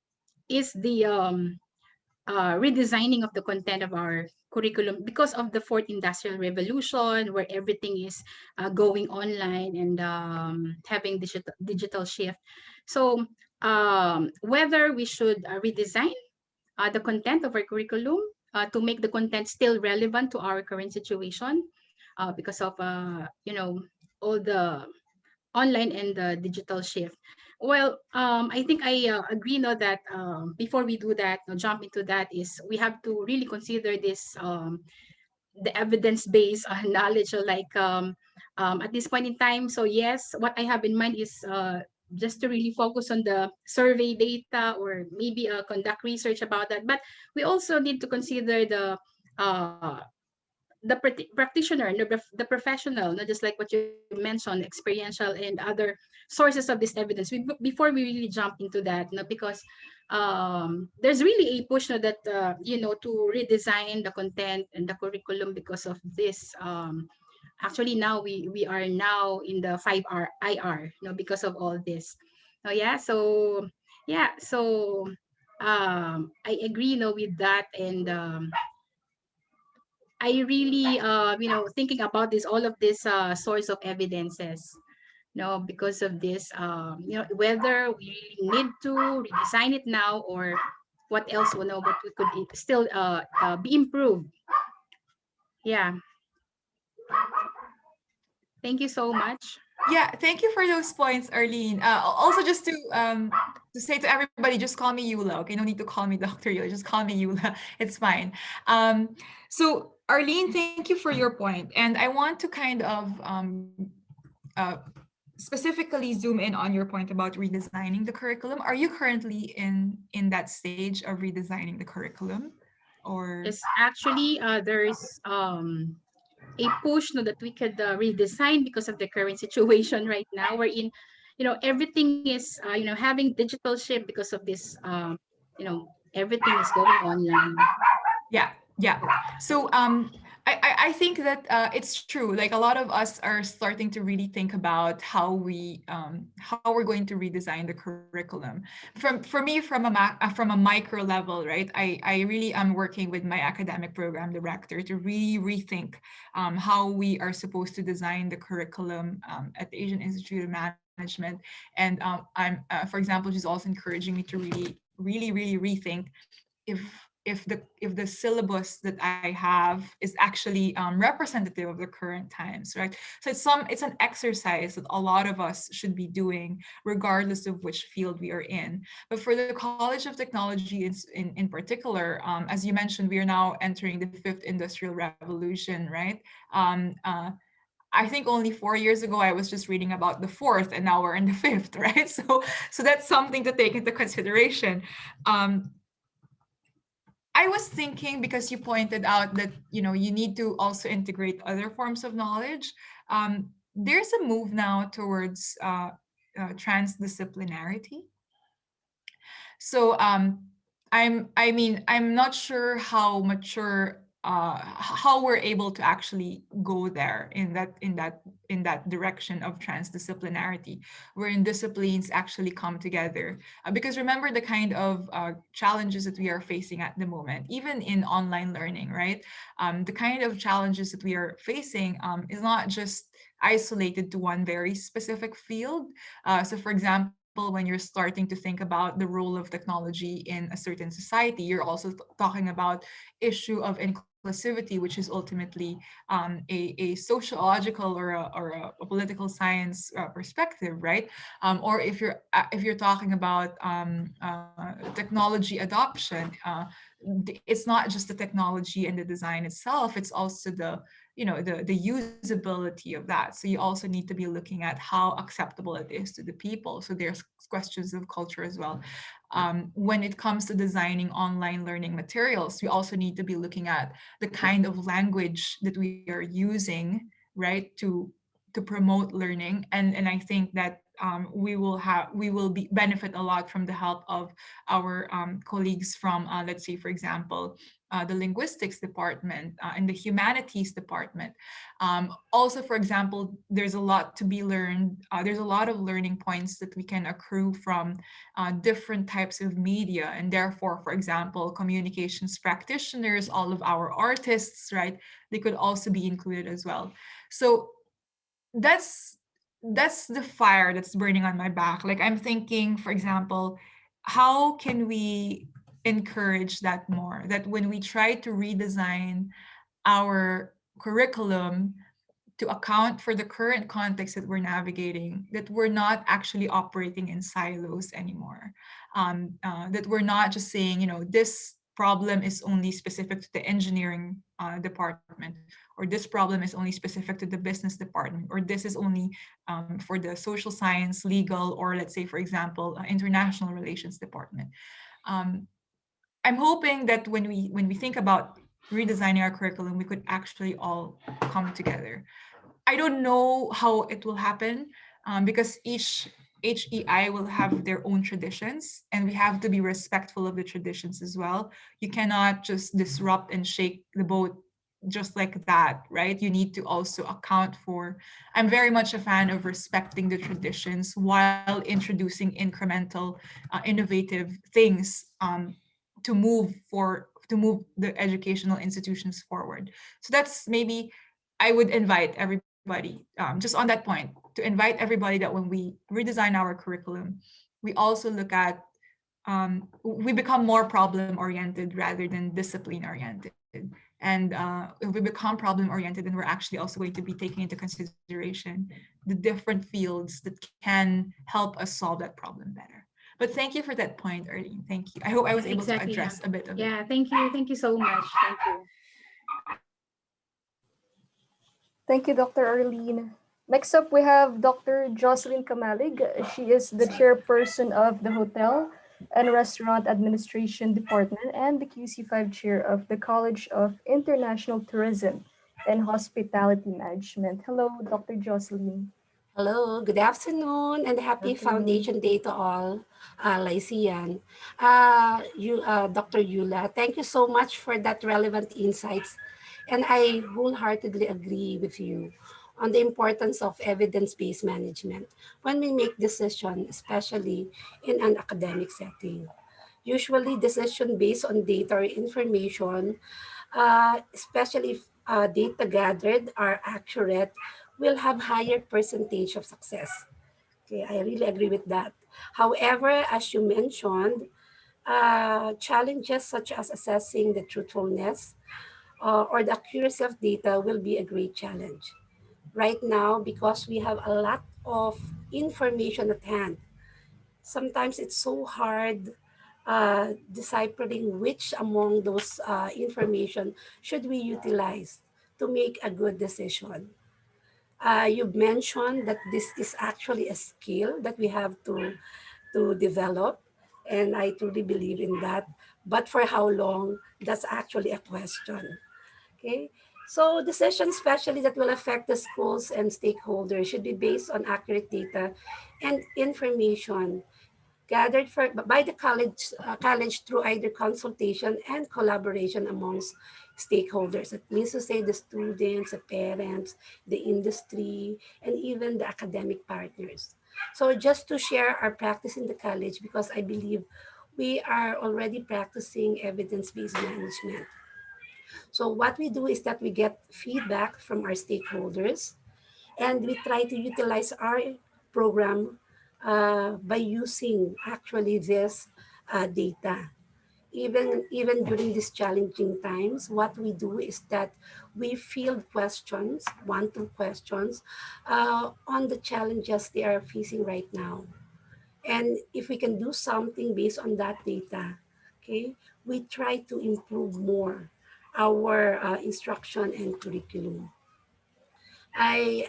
S2: is the redesigning of the content of our curriculum because of the fourth industrial revolution, where everything is going online and having digital shift. So whether we should redesign the content of our curriculum to make the content still relevant to our current situation because of all the online and the digital shift. Well, I think I agree now that before we do that, jump into that, is we have to really consider this the evidence-based knowledge, or like at this point in time. So yes, what I have in mind is just to really focus on the survey data, or maybe conduct research about that. But we also need to consider uh, practitioner, the professional, not just like what you mentioned, experiential and other sources of this evidence. Before we really jump into that, because there's really a push now that to redesign the content and the curriculum because of this. Actually, now we are now in the 5R IR, because of all this. Oh yeah, so I agree, with that, and I really, thinking about this, all of this source of evidences, because of this, whether we really need to redesign it now, or what else, what we could still be improved. Yeah. Thank you so much.
S5: Yeah, thank you for those points, Arlene. Also, just to say to everybody, just call me Yula. Okay, no need to call me Dr. Yula. Just call me Yula. It's fine. So Arlene, thank you for your point, and I want to kind of uh, specifically zoom in on your point about redesigning the curriculum. Are you currently in that stage of redesigning the curriculum, or?
S2: Yes, actually, there is a push, that we could redesign because of the current situation right now. We're in, everything is having digital shift because of this. Everything is going online.
S5: Yeah. So I think that it's true. Like a lot of us are starting to really think about how we're going to redesign the curriculum. For me, from a micro level, right? I really am working with my academic program director to really rethink how we are supposed to design the curriculum at the Asian Institute of Management. And I'm, for example, she's also encouraging me to really rethink if if the syllabus that I have is actually representative of the current times, right? So it's an exercise that a lot of us should be doing, regardless of which field we are in. But for the College of Technology in particular, as you mentioned, we are now entering the fifth industrial revolution, right? Um, uh, I think only 4 years ago I was just reading about the fourth, and now we're in the fifth, right? So that's something to take into consideration. Um, I was thinking, because you pointed out that you need to also integrate other forms of knowledge. There's a move now towards transdisciplinarity. So I'm not sure how mature how we're able to actually go there in that direction of transdisciplinarity, wherein disciplines actually come together. Because remember the kind of challenges that we are facing at the moment, even in online learning, right? The kind of challenges that we are facing is not just isolated to one very specific field. So for example, when you're starting to think about the role of technology in a certain society, you're also talking about issue of inclusivity, which is ultimately a sociological or a political science perspective, right? Or if you're talking about technology adoption, it's not just the technology and the design itself, it's also the usability of that. So you also need to be looking at how acceptable it is to the people. So there's questions of culture as well. When it comes to designing online learning materials, we also need to be looking at the kind of language that we are using, right, to promote learning. And I think that we will benefit a lot from the help of our colleagues from, let's say, for example, the linguistics department and the humanities department. Also, for example, there's a lot to be learned. There's a lot of learning points that we can accrue from different types of media. And therefore, for example, communications practitioners, all of our artists, right, they could also be included as well. So that's that's the fire that's burning on my back. Like, I'm thinking, for example, how can we encourage that more, that when we try to redesign our curriculum to account for the current context that we're navigating, that we're not actually operating in silos anymore. That we're not just saying, this problem is only specific to the engineering department, or this problem is only specific to the business department, or this is only for the social science, legal, or let's say, for example, international relations department. Um, I'm hoping that when we think about redesigning our curriculum, we could actually all come together. I don't know how it will happen, because each HEI will have their own traditions, and we have to be respectful of the traditions as well. You cannot just disrupt and shake the boat just like that, right? You need to also account for. I'm very much a fan of respecting the traditions while introducing incremental, innovative things to move the educational institutions forward. So that's maybe I would invite everybody, just on that point, to invite everybody that when we redesign our curriculum, we also look at, we become more problem oriented rather than discipline oriented. And if we become problem oriented, then we're actually also going to be taking into consideration the different fields that can help us solve that problem better. But thank you for that point, Erlene. Thank you. I hope I was able to
S2: Exactly. Yeah.
S5: address a bit of it.
S2: Yeah. Thank you. Thank you so much. Thank you.
S6: Thank you, Dr. Arlene. Next up, we have Dr. Jocelyn Kamalig. She is the chairperson of the Hotel and Restaurant Administration Department and the QC5 chair of the College of International Tourism and Hospitality Management. Hello, Dr. Jocelyn.
S9: Hello, good afternoon, and happy
S6: Afternoon.
S9: Foundation Day to all, Lycean. Dr. Yula, thank you so much for that relevant insights. And I wholeheartedly agree with you on the importance of evidence-based management when we make decisions, especially in an academic setting. Usually, decision based on data or information, especially if data gathered are accurate, will have higher percentage of success. Okay, I really agree with that. However, as you mentioned, Challenges such as assessing the truthfulness or the accuracy of data will be a great challenge. Right now, because we have a lot of information at hand, sometimes it's so hard deciphering which among those information should we utilize to make a good decision. You've mentioned that this is actually a skill that we have to develop, and I truly believe in that. But for how long, that's actually a question. Okay. So decisions, especially that will affect the schools and stakeholders, should be based on accurate data and information gathered by the college through either consultation and collaboration amongst stakeholders. It means to say the students, the parents, the industry, and even the academic partners. So just to share our practice in the college, because I believe we are already practicing evidence-based management. So what we do is that we get feedback from our stakeholders, and we try to utilize our program by using actually this data. Even during these challenging times, what we do is that we field questions, one, two questions, on the challenges they are facing right now. And if we can do something based on that data, okay, we try to improve more our instruction and curriculum. I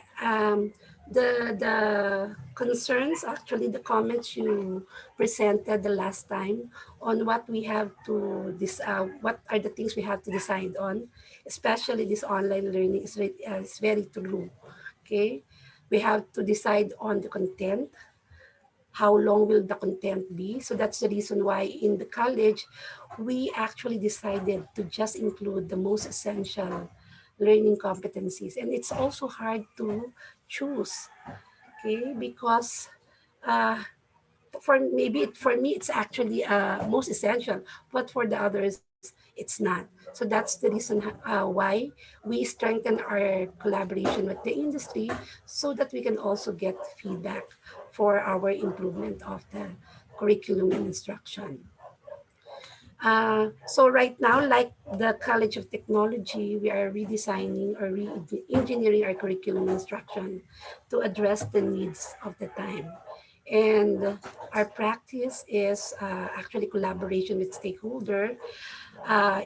S9: the concerns, actually the comments you presented the last time on what we have to this what are the things we have to decide on, especially this online learning is very true. Okay, we have to decide on the content, how long will the content be. So that's the reason why in the college, we actually decided to just include the most essential learning competencies. And it's also hard to choose, okay? Because uh, for me, it's actually most essential, but for the others, it's not. So that's the reason why we strengthen our collaboration with the industry so that we can also get feedback for our improvement of the curriculum and instruction. So right now, like the College of Technology, we are redesigning or re-engineering our curriculum instruction to address the needs of the time. And our practice is actually collaboration with stakeholder,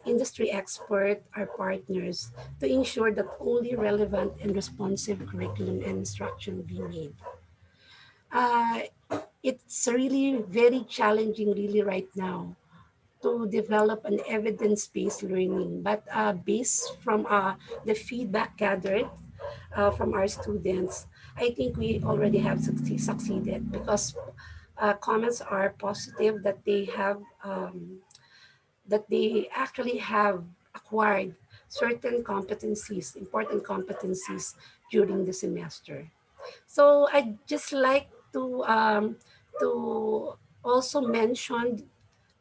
S9: industry expert, our partners, to ensure that only relevant and responsive curriculum and instruction be made. Uh, it's really very challenging really right now to develop an evidence-based learning, but based from the feedback gathered from our students, I think we already have succeeded because comments are positive that they actually have acquired certain competencies, important competencies during the semester. So I just like to also mention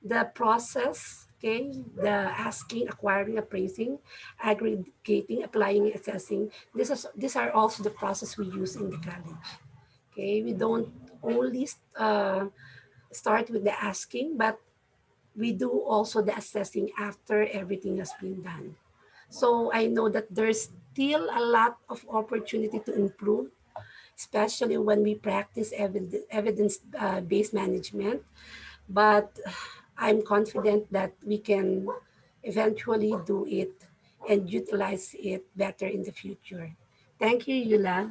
S9: the process, okay, the asking, acquiring, appraising, aggregating, applying, assessing. These are also the process we use in the college. Okay, we don't only start with the asking, but we do also the assessing after everything has been done. So I know that there's still a lot of opportunity to improve, especially when we practice evidence-based management. But I'm confident that we can eventually do it and utilize it better in the future. Thank you, Yula.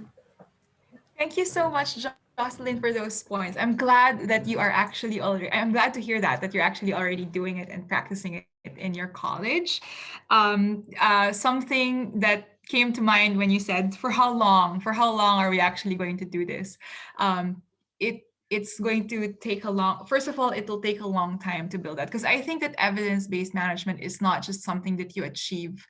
S5: Thank you so much, Jocelyn, for those points. I'm glad that you are actually already, I'm glad to hear that you're actually already doing it and practicing it in your college. Something that came to mind when you said, for how long are we actually going to do this? It's going to take a long, first of all, it'll take a long time to build that, because I think that evidence-based management is not just something that you achieve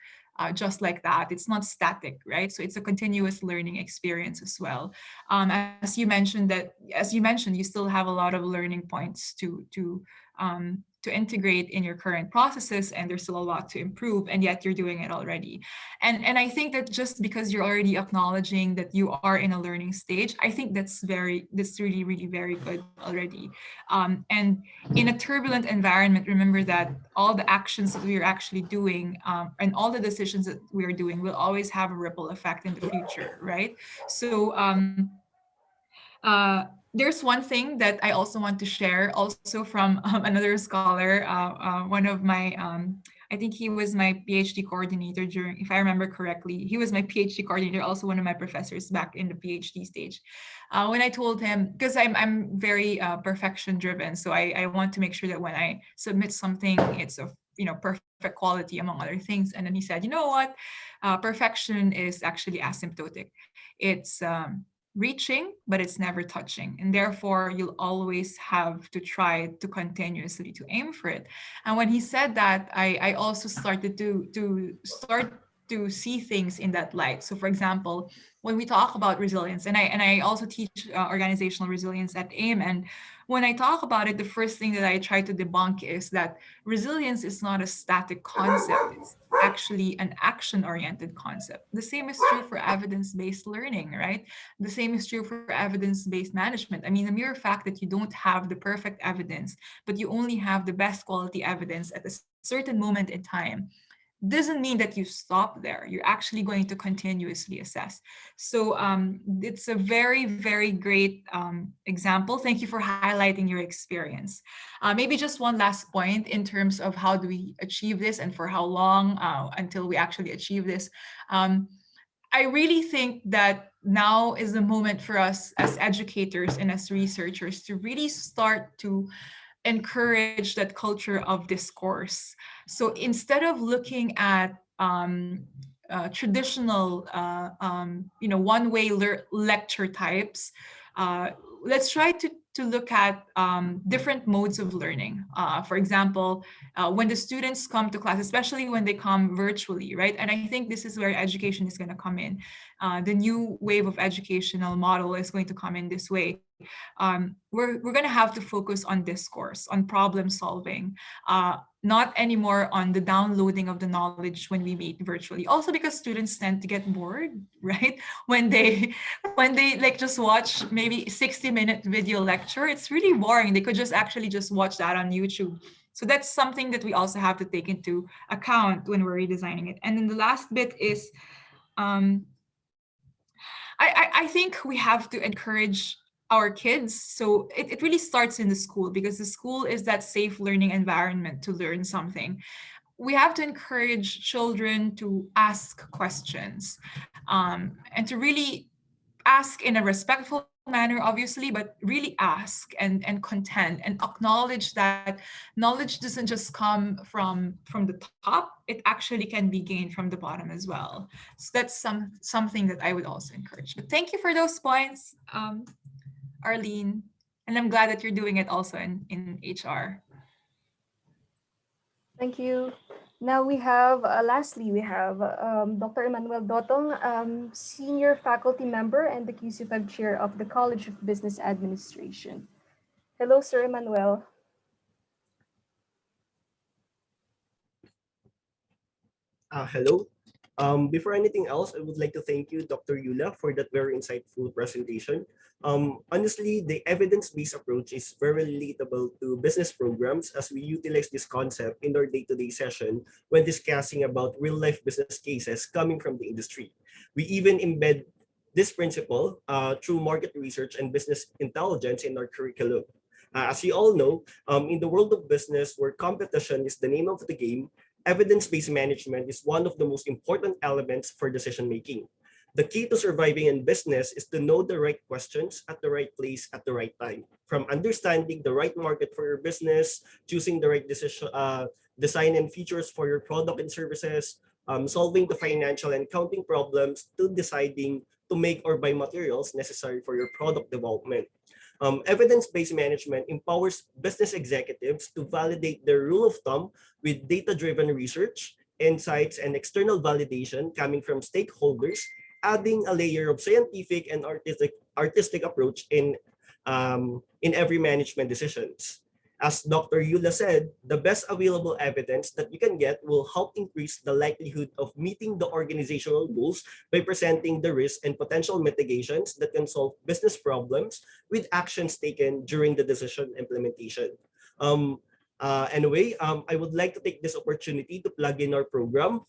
S5: just like that. It's not static, right? So it's a continuous learning experience as well. As you mentioned, you still have a lot of learning points to to integrate in your current processes, and there's still a lot to improve, and yet you're doing it already. And I think that just because you're already acknowledging that you are in a learning stage, I think that's really, really very good already. And in a turbulent environment, remember that all the actions that we are actually doing, and all the decisions that we are doing will always have a ripple effect in the future, right? So there's one thing that I also want to share, also from another scholar, one of my, I think he was my PhD coordinator during, if I remember correctly, he was my PhD coordinator, also one of my professors back in the PhD stage. When I told him, because I'm very perfection driven, so I want to make sure that when I submit something, it's of perfect quality among other things. And then he said, you know what, perfection is actually asymptotic. It's reaching, but it's never touching. And therefore, you'll always have to try to continuously to aim for it. And when he said that, I also started to see things in that light. So for example, when we talk about resilience, and I also teach organizational resilience at AIM, and when I talk about it, the first thing that I try to debunk is that resilience is not a static concept. It's actually an action-oriented concept. The same is true for evidence-based learning, right? The same is true for evidence-based management. I mean, the mere fact that you don't have the perfect evidence, but you only have the best quality evidence at a certain moment in time, doesn't mean that you stop there. You're actually going to continuously assess. So it's a very, very great example. Thank you for highlighting your experience. Maybe just one last point in terms of how do we achieve this and for how long until we actually achieve this. I really think that now is the moment for us as educators and as researchers to really start to encourage that culture of discourse. So instead of looking at traditional, one-way lecture types, let's try to look at different modes of learning. For example, when the students come to class, especially when they come virtually, right? And I think this is where education is going to come in. The new wave of educational model is going to come in this way. We're going to have to focus on discourse, on problem solving, not anymore on the downloading of the knowledge when we meet virtually. Also because students tend to get bored, right? When they like just watch maybe 60-minute video lecture, it's really boring. They could just actually just watch that on YouTube. So that's something that we also have to take into account when we're redesigning it. And then the last bit is, I think we have to encourage our kids. So it really starts in the school, because the school is that safe learning environment to learn something. We have to encourage children to ask questions, and to really ask in a respectful manner, obviously, but really ask and contend and acknowledge that knowledge doesn't just come from the top. It actually can be gained from the bottom as well. So that's something that I would also encourage. But thank you for those points, Arlene, and I'm glad that you're doing it also in HR.
S6: Thank you. Now lastly, we have Dr. Emmanuel Dotong, Senior Faculty Member and the QC5 Chair of the College of Business Administration. Hello, Sir Emmanuel.
S10: Hello. Before anything else, I would like to thank you, Dr. Yula, for that very insightful presentation. Honestly, the evidence-based approach is very relatable to business programs, as we utilize this concept in our day-to-day session when discussing about real-life business cases coming from the industry. We even embed this principle through market research and business intelligence in our curriculum. As you all know, in the world of business, where competition is the name of the game, evidence-based management is one of the most important elements for decision making. The key to surviving in business is to know the right questions at the right place at the right time. From understanding the right market for your business, choosing the right design and features for your product and services, solving the financial and accounting problems, to deciding to make or buy materials necessary for your product development. Evidence-based management empowers business executives to validate their rule of thumb with data-driven research, insights, and external validation coming from stakeholders, adding a layer of scientific and artistic approach in every management decisions. As Dr. Yula said, the best available evidence that you can get will help increase the likelihood of meeting the organizational goals by presenting the risks and potential mitigations that can solve business problems with actions taken during the decision implementation. I would like to take this opportunity to plug in our program.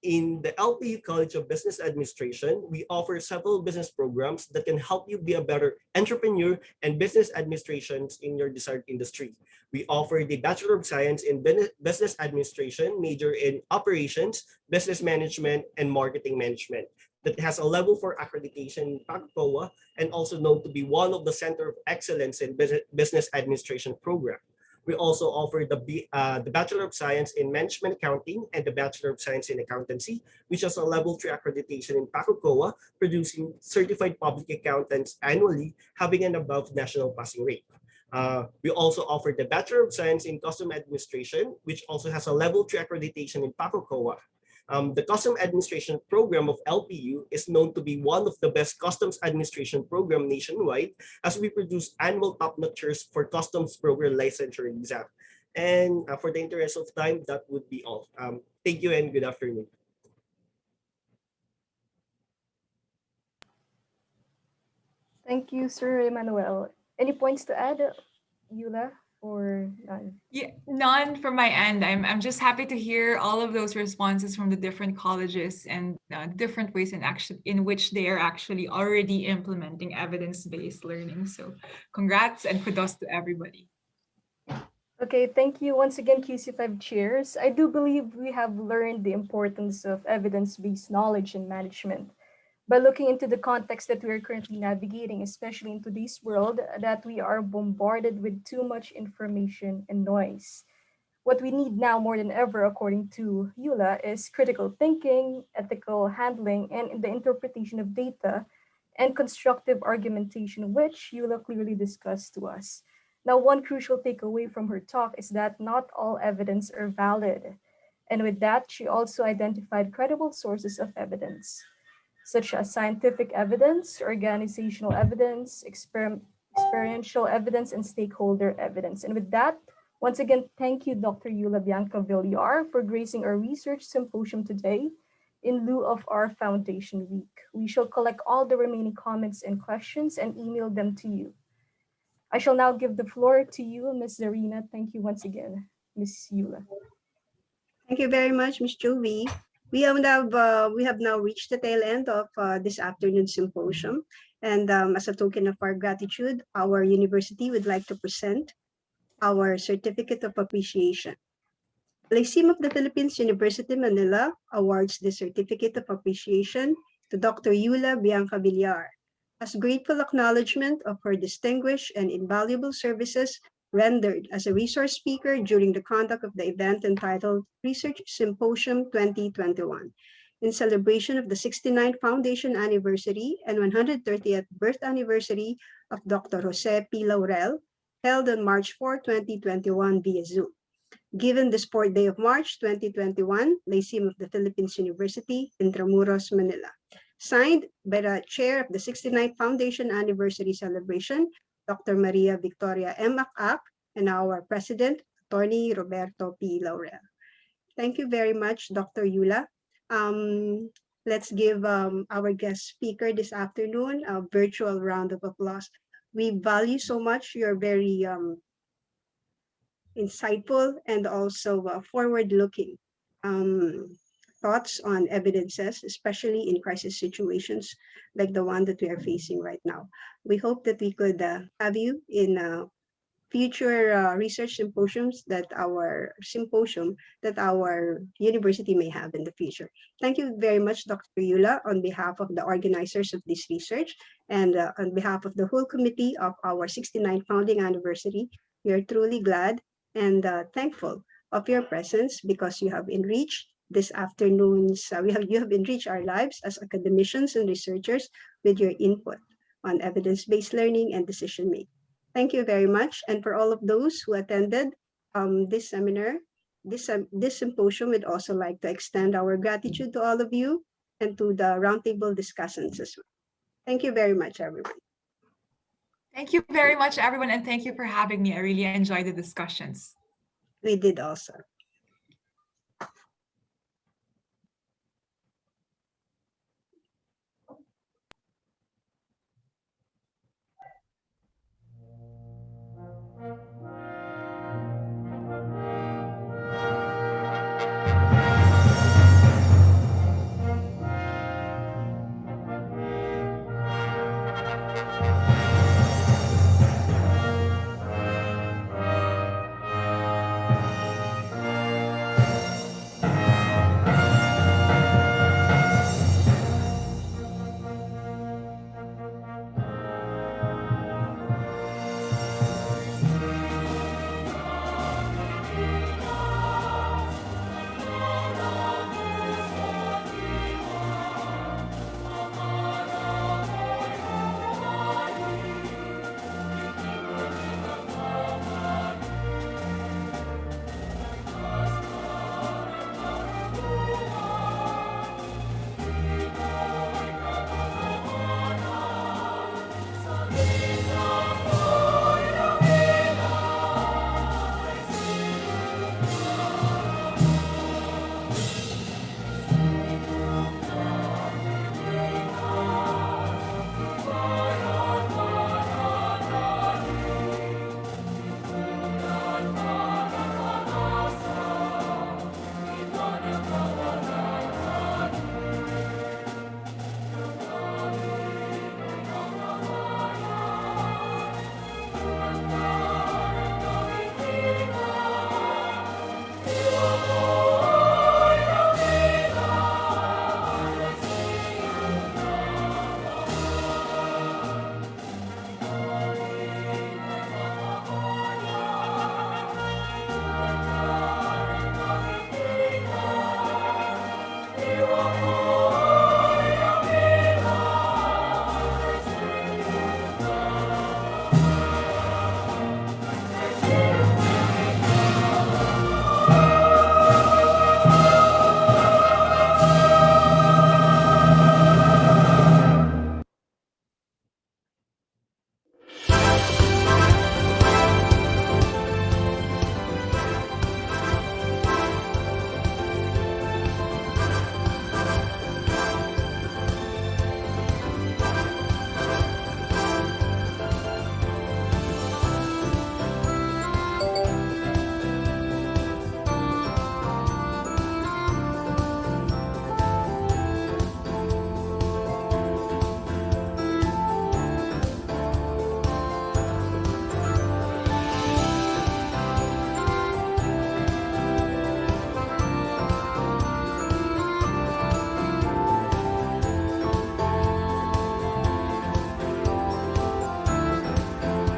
S10: In the LPU College of Business Administration, we offer several business programs that can help you be a better entrepreneur and business administrations in your desired industry. We offer the Bachelor of Science in Business Administration, major in Operations, Business Management, and Marketing Management that has a level 4 accreditation in PAGCOA and also known to be one of the Center of Excellence in Business Administration program. We also offer the Bachelor of Science in Management Accounting and the Bachelor of Science in Accountancy, which has a level 3 accreditation in PACOCOA, producing certified public accountants annually, having an above national passing rate. We also offer the Bachelor of Science in Custom Administration, which also has a level 3 accreditation in PACOCOA. The Custom Administration Program of LPU is known to be one of the best customs administration program nationwide, as we produce annual top-notchers for customs program licensure exam. And for the interest of time, that would be all. Thank you and good afternoon.
S6: Thank you, Sir Emmanuel. Any points to add, Yula, or none?
S5: Yeah, none from my end. I'm just happy to hear all of those responses from the different colleges and different ways in which they are actually already implementing evidence-based learning. So congrats and kudos to everybody.
S6: Okay, thank you once again, QC5 chairs. I do believe we have learned the importance of evidence-based knowledge and management by looking into the context that we are currently navigating, especially in today's world, that we are bombarded with too much information and noise. What we need now more than ever, according to Eula, is critical thinking, ethical handling, and the interpretation of data and constructive argumentation, which Eula clearly discussed to us. Now, one crucial takeaway from her talk is that not all evidence are valid. And with that, she also identified credible sources of evidence, such as scientific evidence, organizational evidence, experiential evidence, and stakeholder evidence. And with that, once again, thank you, Dr. Yula Bianca Villar, for gracing our research symposium today in lieu of our Foundation Week. We shall collect all the remaining comments and questions and email them to you. I shall now give the floor to you, Ms. Zarina. Thank you once again, Ms. Yula.
S1: Thank you very much, Ms. Jovi. We have now reached the tail end of this afternoon's symposium. And as a token of our gratitude, our university would like to present our Certificate of Appreciation. Lyceum of the Philippines University Manila awards the Certificate of Appreciation to Dr. Yula Bianca Villar as grateful acknowledgement of her distinguished and invaluable services rendered as a resource speaker during the conduct of the event entitled Research Symposium 2021 in celebration of the 69th Foundation Anniversary and 130th Birth Anniversary of Dr. Jose P. Laurel, held on March 4, 2021 via Zoom. Given this 4th day of March 2021, Lyceum of the Philippines University, Intramuros, Manila. Signed by the Chair of the 69th Foundation Anniversary Celebration, Dr. Maria Victoria M. Acac, and our President, Attorney Roberto P. Laurel. Thank you very much, Dr. Yula. Let's give our guest speaker this afternoon a virtual round of applause. We value so much your very insightful and also forward-looking thoughts on evidences, especially in crisis situations like the one that we are facing right now. We hope that we could have you in future research symposiums that our university may have in the future. Thank you very much, Dr. Yula, on behalf of the organizers of this research and on behalf of the whole committee of our 69th founding anniversary. We are truly glad and thankful of your presence because you have enriched this afternoon's, you have enriched our lives as academicians and researchers with your input on evidence-based learning and decision-making. Thank you very much. And for all of those who attended this seminar, this symposium, we'd also like to extend our gratitude to all of you and to the roundtable discussants as well. Thank you very much, everyone.
S5: Thank you very much, everyone, and thank you for having me. I really enjoyed the discussions.
S1: We did also.